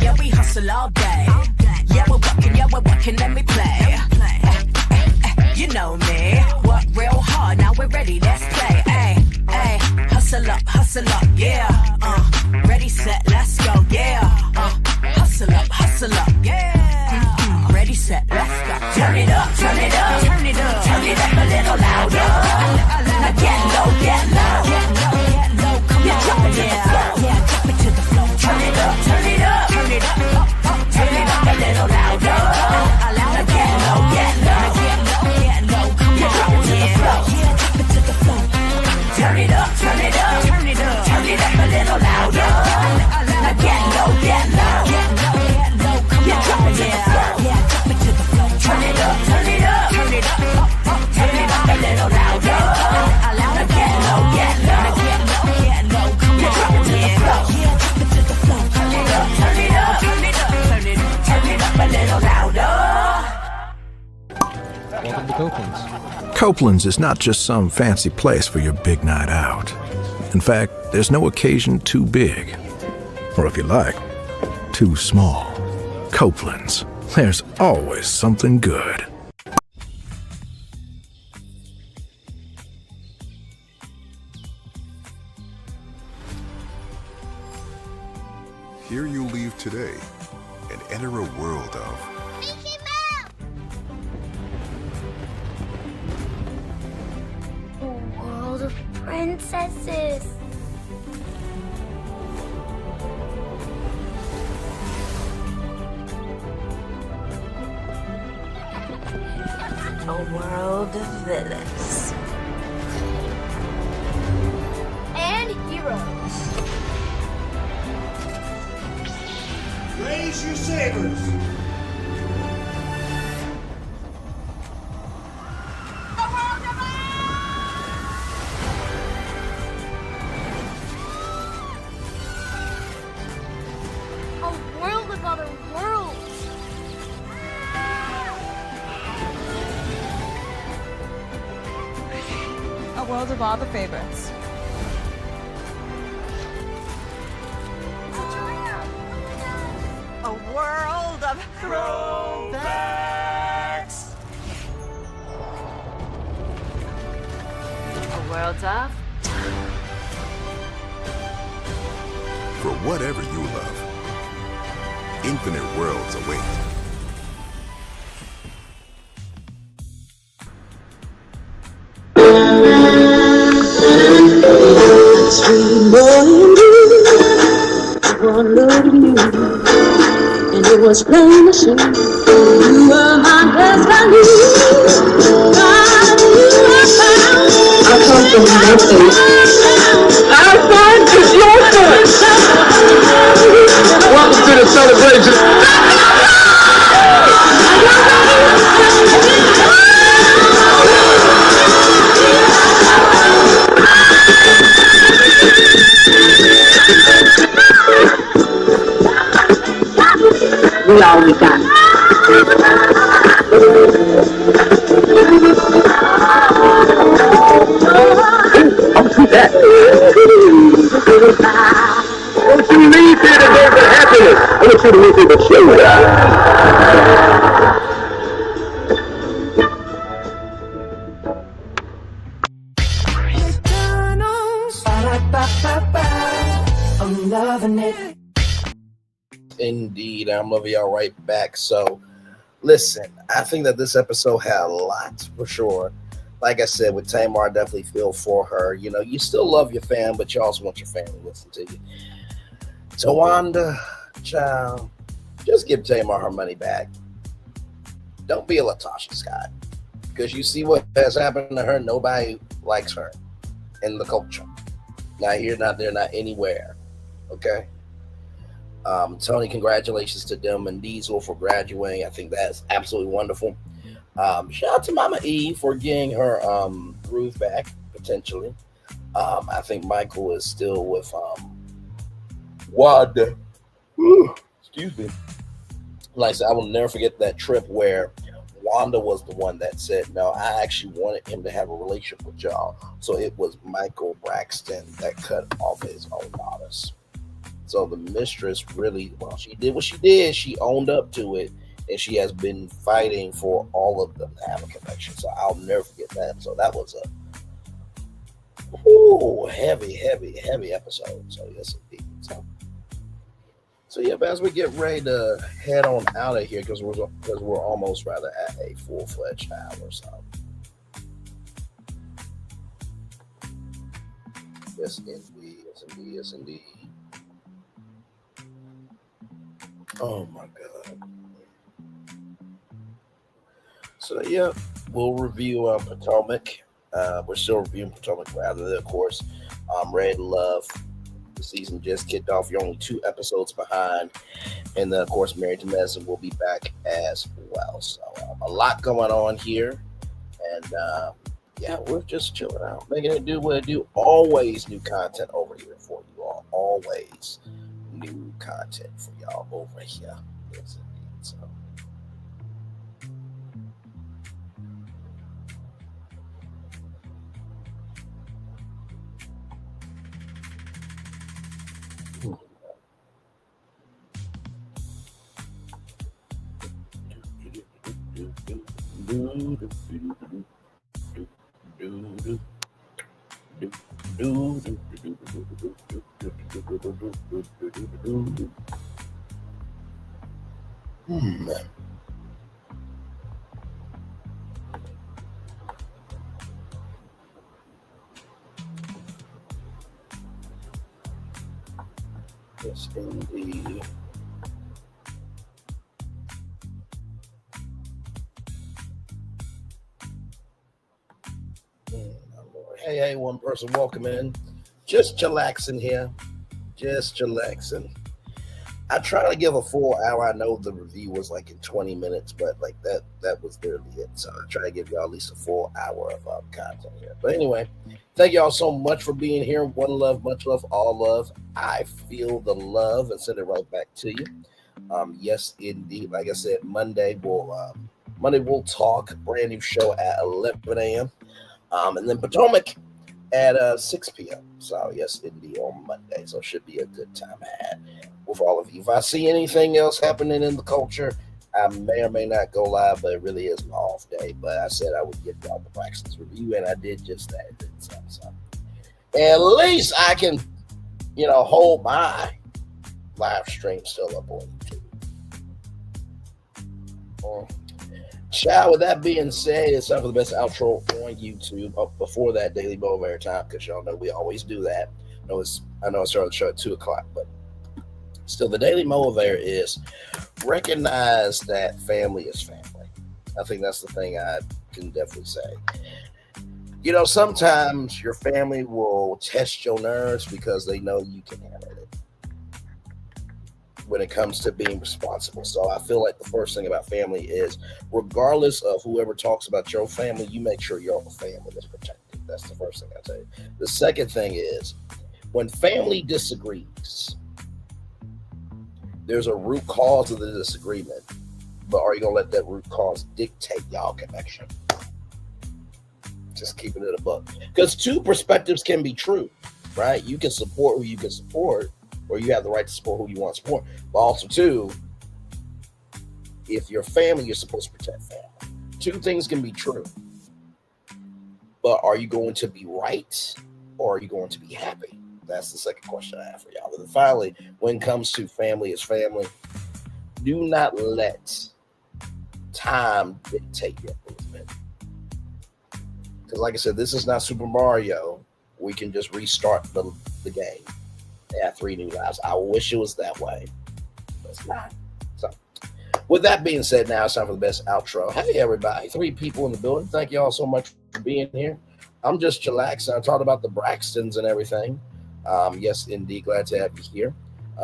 Yeah, we hustle all day. Yeah, we're working, let me play. You know me, work real hard, now we're ready, let's play. Ay, hustle up, yeah. Ready, set, let's go, yeah. Hustle up, yeah. Ready, set, let's go. Turn it up, turn it up, turn it up, turn it up a little louder. Now get low, get low, come on, drop it to the floor, yeah, drop it to the floor. Turn it up, turn it up, turn it up, turn it up a little louder. Now get low, get low, come on, drop it to the floor, yeah, drop it to the floor. Turn it up, turn it up, turn it up, turn it up a little louder. Now get low, come on, drop it to the floor, yeah, drop it to the floor. Turn it up, turn it up, turn it up, turn it up a little louder. Now get low, come on, drop it to the floor, yeah, drop it to the floor. Turn it up, turn it up, turn it up, turn it up a little louder. Welcome to Copeland's. Copeland's is not just some fancy place for your big night out. In fact, there's no occasion too big, or if you like, too small. Copeland's, there's always something good. Here you leave today and enter a world of World of princesses. A world of villains. And heroes. Raise your sabers. A world of other worlds. A world of all the favorites. A world of throwbacks. A world of for whatever you love. Infinite worlds await. Sweet boy and you, one loved you, and it was plain to see you were my destiny. God, you were found. I come from your face. Our son is your son. Welcome to the celebration. We all we got. I'll do that. Don't you leave here to go for happiness. I want you to leave here to show I'm loving it. Indeed, I'm loving y'all right back. So, listen, I think that this episode had a lot for sure. Like I said, with Tamar, I definitely feel for her. You know, you still love your fam, but you also want your family to listen to you. Towanda, child, just give Tamar her money back. Don't be a Latasha Scott, because you see what has happened to her. Nobody likes her in the culture. Not here, not there, not anywhere. Okay. Toni, congratulations to them and Diesel for graduating. I think that's absolutely wonderful. Shout out to Mama E for getting her groove back, potentially. I think Michael is still with Wanda. Excuse me. Like I said, I will never forget that trip where Wanda was the one that said, no, I actually wanted him to have a relationship with y'all. So it was Michael Braxton that cut off his own daughters. So the mistress really, well, she did what she did. She owned up to it, and she has been fighting for all of them to have a connection. So I'll never forget that. So that was a heavy episode. So yes, indeed. So yeah, but as we get ready to head on out of here, because we're almost rather at a full-fledged hour. So yes, indeed. Oh my God. So yeah, we'll review Potomac. We're still reviewing Potomac rather, of course. Red Love. The season just kicked off. You're only 2 episodes behind. And then, of course, Married to Medicine will be back as well. So a lot going on here. And yeah, we're just chilling out, making it do what it do. Always new content over here for you all. Always new content for y'all over here. Yes, indeed. So. Yes, indeed. Hey, one person, welcome in. Just chillaxing here. Just chillaxing. I try to give a full hour. I know the review was like in 20 minutes, but like that was literally it. So I try to give y'all at least a full hour of content here. But anyway, thank y'all so much for being here. One love, much love, all love. I feel the love and send it right back to you. Yes, indeed. Like I said, Monday we'll talk. Brand new show at 11 a.m. And then Potomac at 6 p.m. So yes, indeed, on Monday. So it should be a good time ahead with all of you. If I see anything else happening in the culture, I may or may not go live, but it really is my off day. But I said I would get y'all the Braxtons review, and I did just that. So at least I can, hold my live stream still up on YouTube. Child, with that being said, it's time for the best outro on YouTube. Before that, Daily Bowl of Airtime, because y'all know we always do that. I know I started the show at 2 o'clock, but still, the Daily Motivator is recognize that family is family. I think that's the thing I can definitely say. Sometimes your family will test your nerves because they know you can handle it when it comes to being responsible. So I feel like the first thing about family is, regardless of whoever talks about your family, you make sure your family is protected. That's the first thing I tell you. The second thing is, when family disagrees, there's a root cause of the disagreement, but are you going to let that root cause dictate y'all connection? Just keeping it a buck. Because 2 perspectives can be true, right? You can support who you can support, or you have the right to support who you want to support. But also, 2, if you're family, you're supposed to protect family. 2 things can be true. But are you going to be right, or are you going to be happy? That's the second question I have for y'all. And finally, when it comes to family is family, do not let time dictate your movement. Because like I said, this is not Super Mario. We can just restart the game. They have 3 new lives. I wish it was that way, but it's not. So with that being said, now it's time for the best outro. Hey, everybody. 3 people in the building. Thank you all so much for being here. I'm just chillaxing. I talked about the Braxtons and everything. Yes, indeed. Glad to have you here.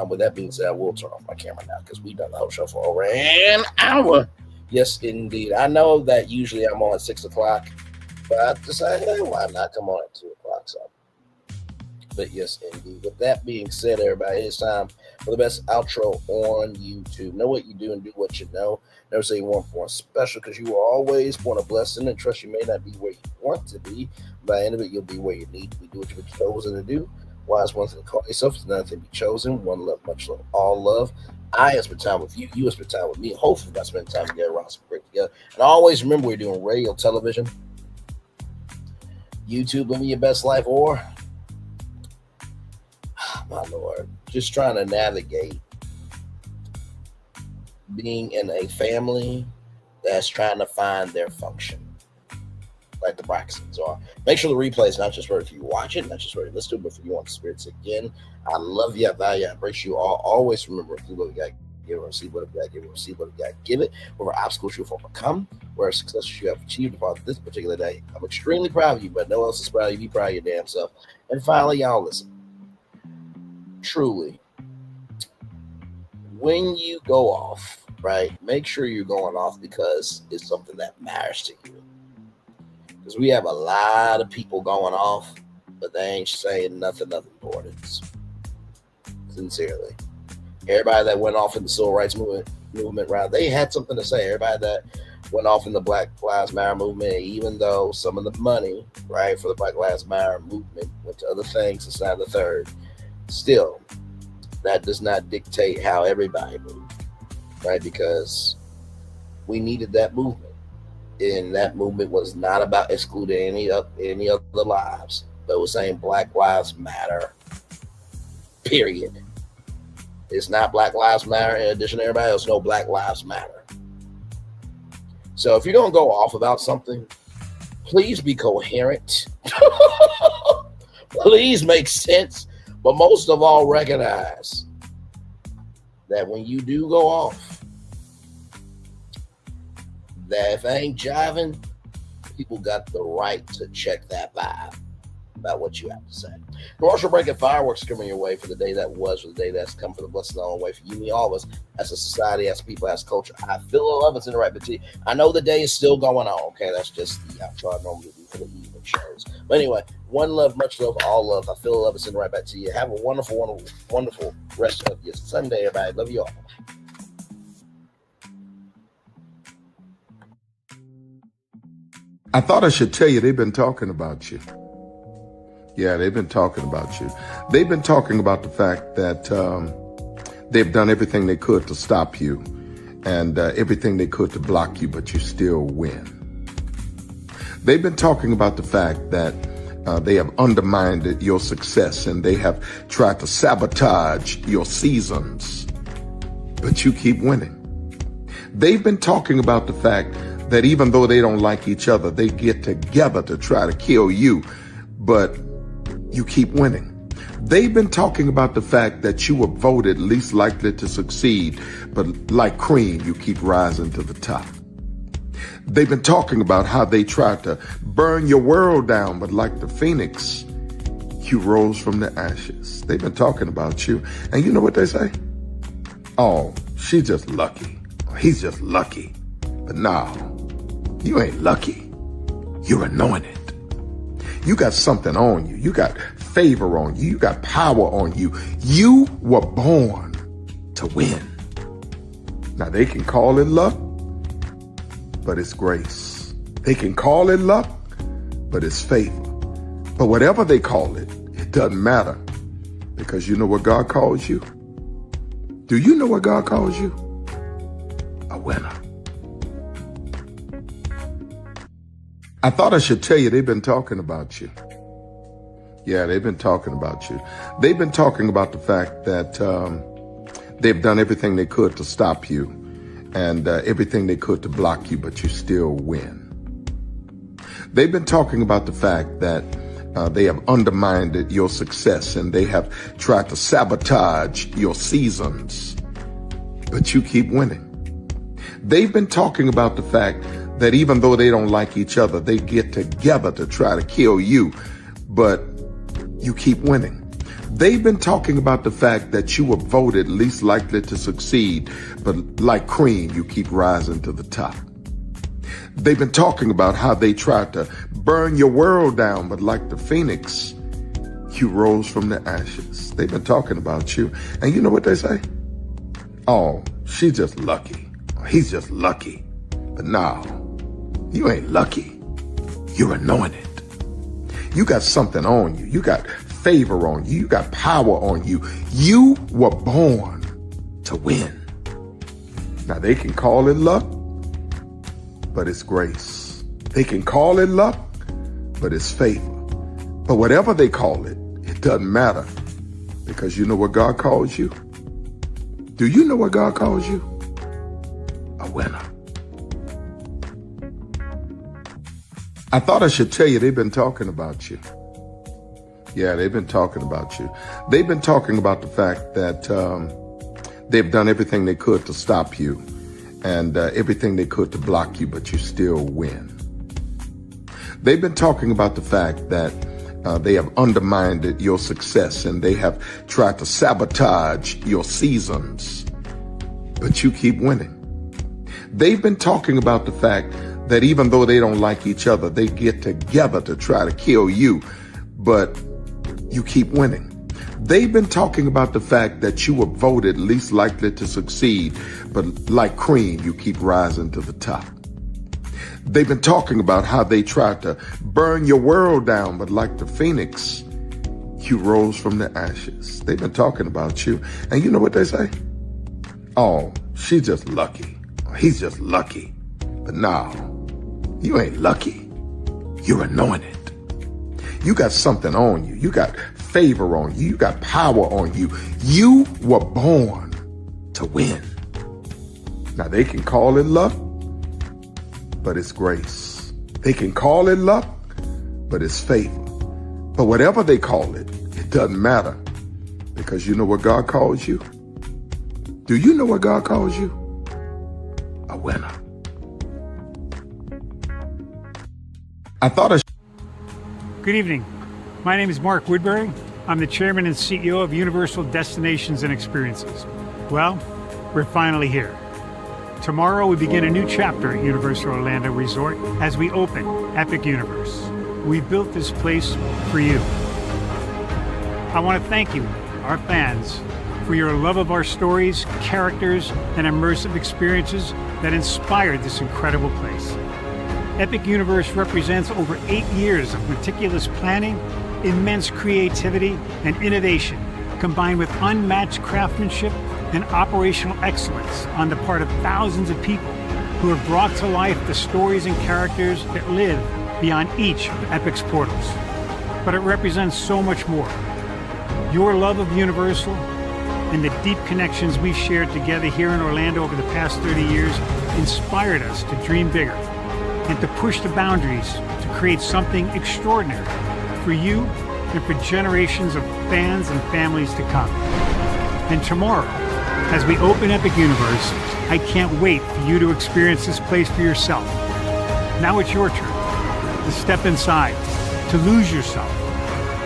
With that being said, I will turn off my camera now because we've done the whole show for over an hour. Yes, indeed. I know that usually I'm on at 6 o'clock, but I decided, hey, why not come on at 2 o'clock? So, but yes, indeed. With that being said, everybody, it's time for the best outro on YouTube. Know what you do and do what you know. Never say you want for special, because you will always want a blessing and trust you may not be where you want to be. By the end of it, you'll be where you need to be. Do what you've been chosen to do. Wise one thing to call yourself is another thing to be chosen. One love, much love, all love. I have spent time with you. You have spent time with me. Hopefully, I spend time together around some break together. And always remember, we're doing radio, television, YouTube, living your best life, or my Lord, just trying to navigate being in a family that's trying to find their function, like the Braxtons are. Make sure the replay is not just for if you watch it, not just for you listen to it, but for you want the spirits again. I love you, I value, I embrace you all. Always remember, if you look at give it, receive what you got, give it, receive what you got, give it. Whatever obstacles you have overcome, where success you have achieved upon this particular day. I'm extremely proud of you, but no one else is proud of you. Be proud of your damn self. And finally, y'all listen. Truly, when you go off, right, make sure you're going off because it's something that matters to you. Because we have a lot of people going off, but they ain't saying nothing of importance. Sincerely. Everybody that went off in the civil rights movement, right, they had something to say. Everybody that went off in the Black Lives Matter movement, even though some of the money, right, for the Black Lives Matter movement went to other things, it's not the third. Still, that does not dictate how everybody moved, right? Because we needed that movement, and that movement was not about excluding any other lives, but it was saying Black Lives Matter, period. It's not Black Lives Matter in addition to everybody else. No, Black Lives Matter. So if you're going to go off about something, please be coherent. Please make sense. But most of all, recognize that when you do go off, that if it ain't jiving, people got the right to check that vibe about what you have to say. Commercial break and fireworks coming your way for the day that was, for the day that's come, for the blessing on the way for you, me, all of us, as a society, as people, as culture. I feel the love, it's in the right, but I know the day is still going on, okay? That's just the outro I normally do for the evening shows. But anyway, one love, much love, all love. I feel the love, it's in the right back to you. Have a wonderful, wonderful, wonderful rest of your Sunday, everybody. Love you all. I thought I should tell you they've been talking about you. Yeah, they've been talking about you. They've been talking about the fact that they've done everything they could to stop you and everything they could to block you, but you still win. They've been talking about the fact that they have undermined your success and they have tried to sabotage your seasons, but you keep winning. They've been talking about the fact that even though they don't like each other, they get together to try to kill you, but you keep winning. They've been talking about the fact that you were voted least likely to succeed, but like cream, you keep rising to the top. They've been talking about how they tried to burn your world down, but like the phoenix, you rose from the ashes. They've been talking about you, and you know what they say? Oh, she's just lucky. He's just lucky. But no, you ain't lucky. You're anointed. You got something on you. You got favor on you. You got power on you. You were born to win. Now, they can call it luck, but it's grace. They can call it luck, but it's favor. But whatever they call it, it doesn't matter, because you know what God calls you? Do you know what God calls you? A winner. I thought I should tell you they've been talking about you. Yeah, they've been talking about you. They've been talking about the fact that they've done everything they could to stop you and everything they could to block you, but you still win. They've been talking about the fact that they have undermined your success and they have tried to sabotage your seasons, but you keep winning. They've been talking about the fact that even though they don't like each other, they get together to try to kill you, but you keep winning. They've been talking about the fact that you were voted least likely to succeed, but like cream, you keep rising to the top. They've been talking about how they tried to burn your world down, but like the phoenix, you rose from the ashes. They've been talking about you. And you know what they say? Oh, she's just lucky. He's just lucky. But no, you ain't lucky. You're anointed. You got something on you. You got favor on you. You got power on you. You were born to win. Now they can call it luck, but it's grace. They can call it luck, but it's favor. But whatever they call it, it doesn't matter, because you know what God calls you? Do you know what God calls you? A winner. I thought I should tell you, they've been talking about you. Yeah, they've been talking about you. They've been talking about the fact that they've done everything they could to stop you and everything they could to block you, but you still win. They've been talking about the fact that they have undermined your success and they have tried to sabotage your seasons, but you keep winning. They've been talking about the fact that even though they don't like each other, they get together to try to kill you, but you keep winning. They've been talking about the fact that you were voted least likely to succeed, but like cream, you keep rising to the top. They've been talking about how they tried to burn your world down, but like the phoenix, you rose from the ashes. They've been talking about you. And you know what they say? Oh, she's just lucky. He's just lucky. But no, you ain't lucky. You're anointed. You got something on you. You got favor on you. You got power on you. You were born to win. Now they can call it luck, but it's grace. They can call it luck, but it's favor. But whatever they call it, it doesn't matter, because you know what God calls you? Do you know what God calls you? A winner. I thought Good evening. My name is Mark Woodbury. I'm the chairman and CEO of Universal Destinations and Experiences. Well, we're finally here. Tomorrow we begin a new chapter at Universal Orlando Resort as we open Epic Universe. We built this place for you. I want to thank you, our fans, for your love of our stories, characters, and immersive experiences that inspired this incredible place. Epic Universe represents over 8 years of meticulous planning, immense creativity, and innovation, combined with unmatched craftsmanship and operational excellence on the part of thousands of people who have brought to life the stories and characters that live beyond each of Epic's portals. But it represents so much more. Your love of Universal and the deep connections we've shared together here in Orlando over the past 30 years inspired us to dream bigger and to push the boundaries to create something extraordinary for you and for generations of fans and families to come. And tomorrow, as we open Epic Universe, I can't wait for you to experience this place for yourself. Now it's your turn to step inside, to lose yourself,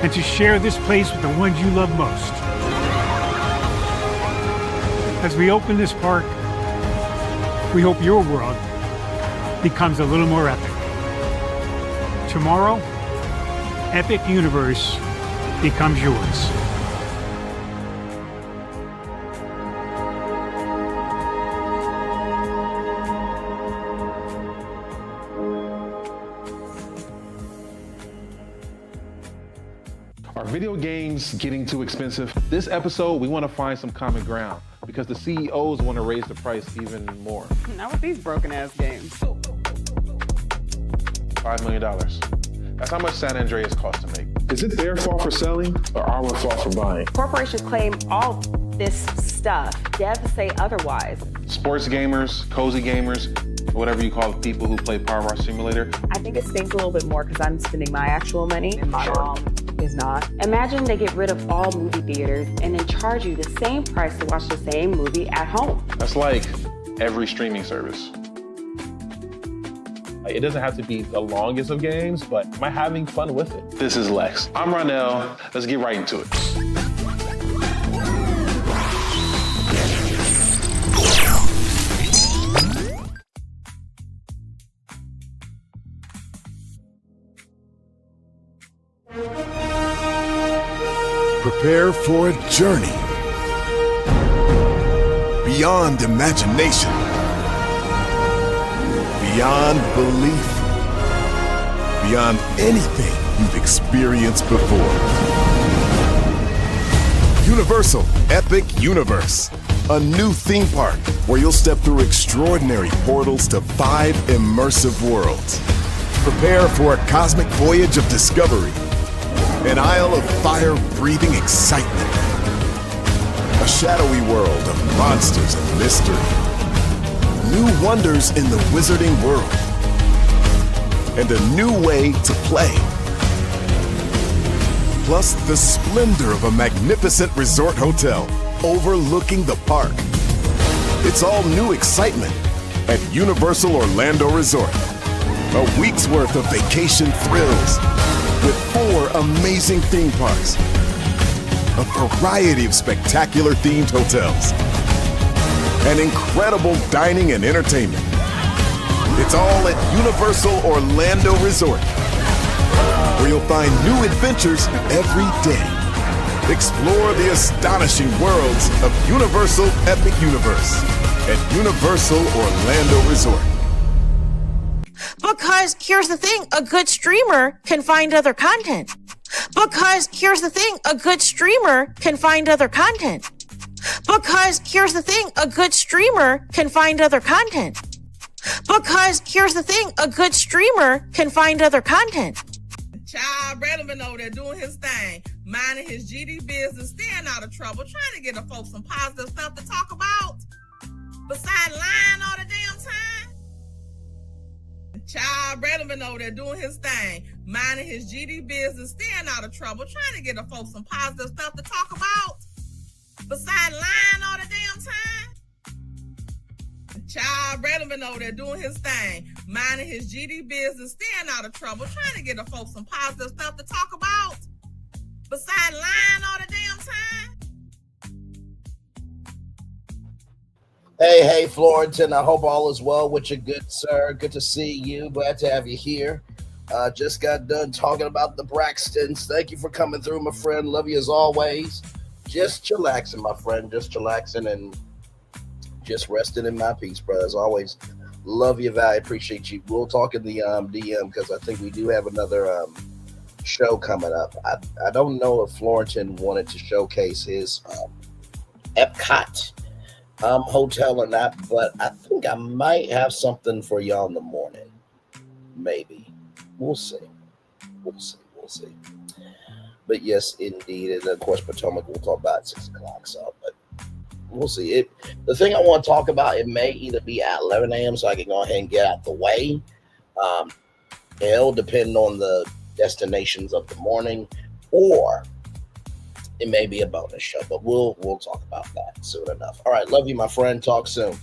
and to share this place with the ones you love most. As we open this park, we hope your world becomes a little more epic. Tomorrow, Epic Universe becomes yours. Are video games getting too expensive? This episode, we want to find some common ground because the CEOs want to raise the price even more. Not with these broken ass games. $5 million. That's how much San Andreas costs to make. Is it their fault for selling or our fault for buying? Corporations claim all this stuff. Devs say otherwise. Sports gamers, cozy gamers, whatever you call the people who play Power Wash Simulator. I think it stings a little bit more because I'm spending my actual money and my mom is not. Imagine they get rid of all movie theaters and then charge you the same price to watch the same movie at home. That's like every streaming service. It doesn't have to be the longest of games, but am I having fun with it? This is Lex. I'm Ronell. Let's get right into it. Prepare for a journey beyond imagination, beyond belief, beyond anything you've experienced before. Universal Epic Universe, a new theme park where you'll step through extraordinary portals to 5 immersive worlds. Prepare for a cosmic voyage of discovery, an isle of fire-breathing excitement, a shadowy world of monsters and mystery, new wonders in the wizarding world, and a new way to play. Plus the splendor of a magnificent resort hotel overlooking the park. It's all new excitement at Universal Orlando Resort. A week's worth of vacation thrills with 4 amazing theme parks, a variety of spectacular themed hotels, and incredible dining and entertainment. It's all at Universal Orlando Resort, where you'll find new adventures every day. Explore the astonishing worlds of Universal Epic Universe at Universal Orlando Resort. Because here's the thing, a good streamer can find other content. Because here's the thing, a good streamer can find other content. Because here's the thing, a good streamer can find other content. Because here's the thing, a good streamer can find other content. Child Redman over there doing his thing, minding his GD business, staying out of trouble, trying to get the folks some positive stuff to talk about, besides lying all the damn time. Child Redman over there doing his thing, minding his GD business, staying out of trouble, trying to get the folks some positive stuff to talk about, besides lying all the damn time. Child Redman over there doing his thing, minding his GD business, staying out of trouble, trying to get the folks some positive stuff to talk about, besides lying all the damn time. Hey, Florentin, I hope all is well with you, good sir. Good to see you. Glad to have you here. Just got done talking about the Braxtons. Thank you for coming through, my friend. Love you as always. Just chillaxing, my friend. Just chillaxing and just resting in my peace, brother. As always, love you, Val. I appreciate you. We'll talk in the DM because I think we do have another show coming up. I don't know if Florentin wanted to showcase his Epcot hotel or not, but I think I might have something for y'all in the morning. Maybe. We'll see. But yes, indeed. And of course, Potomac we'll talk about at 6 o'clock. So, but we'll see. It. The thing I want to talk about, it may either be at 11 a.m. so I can go ahead and get out the way. It'll depend on the destinations of the morning, or it may be a bonus show, but we'll talk about that soon enough. All right, love you, my friend. Talk soon.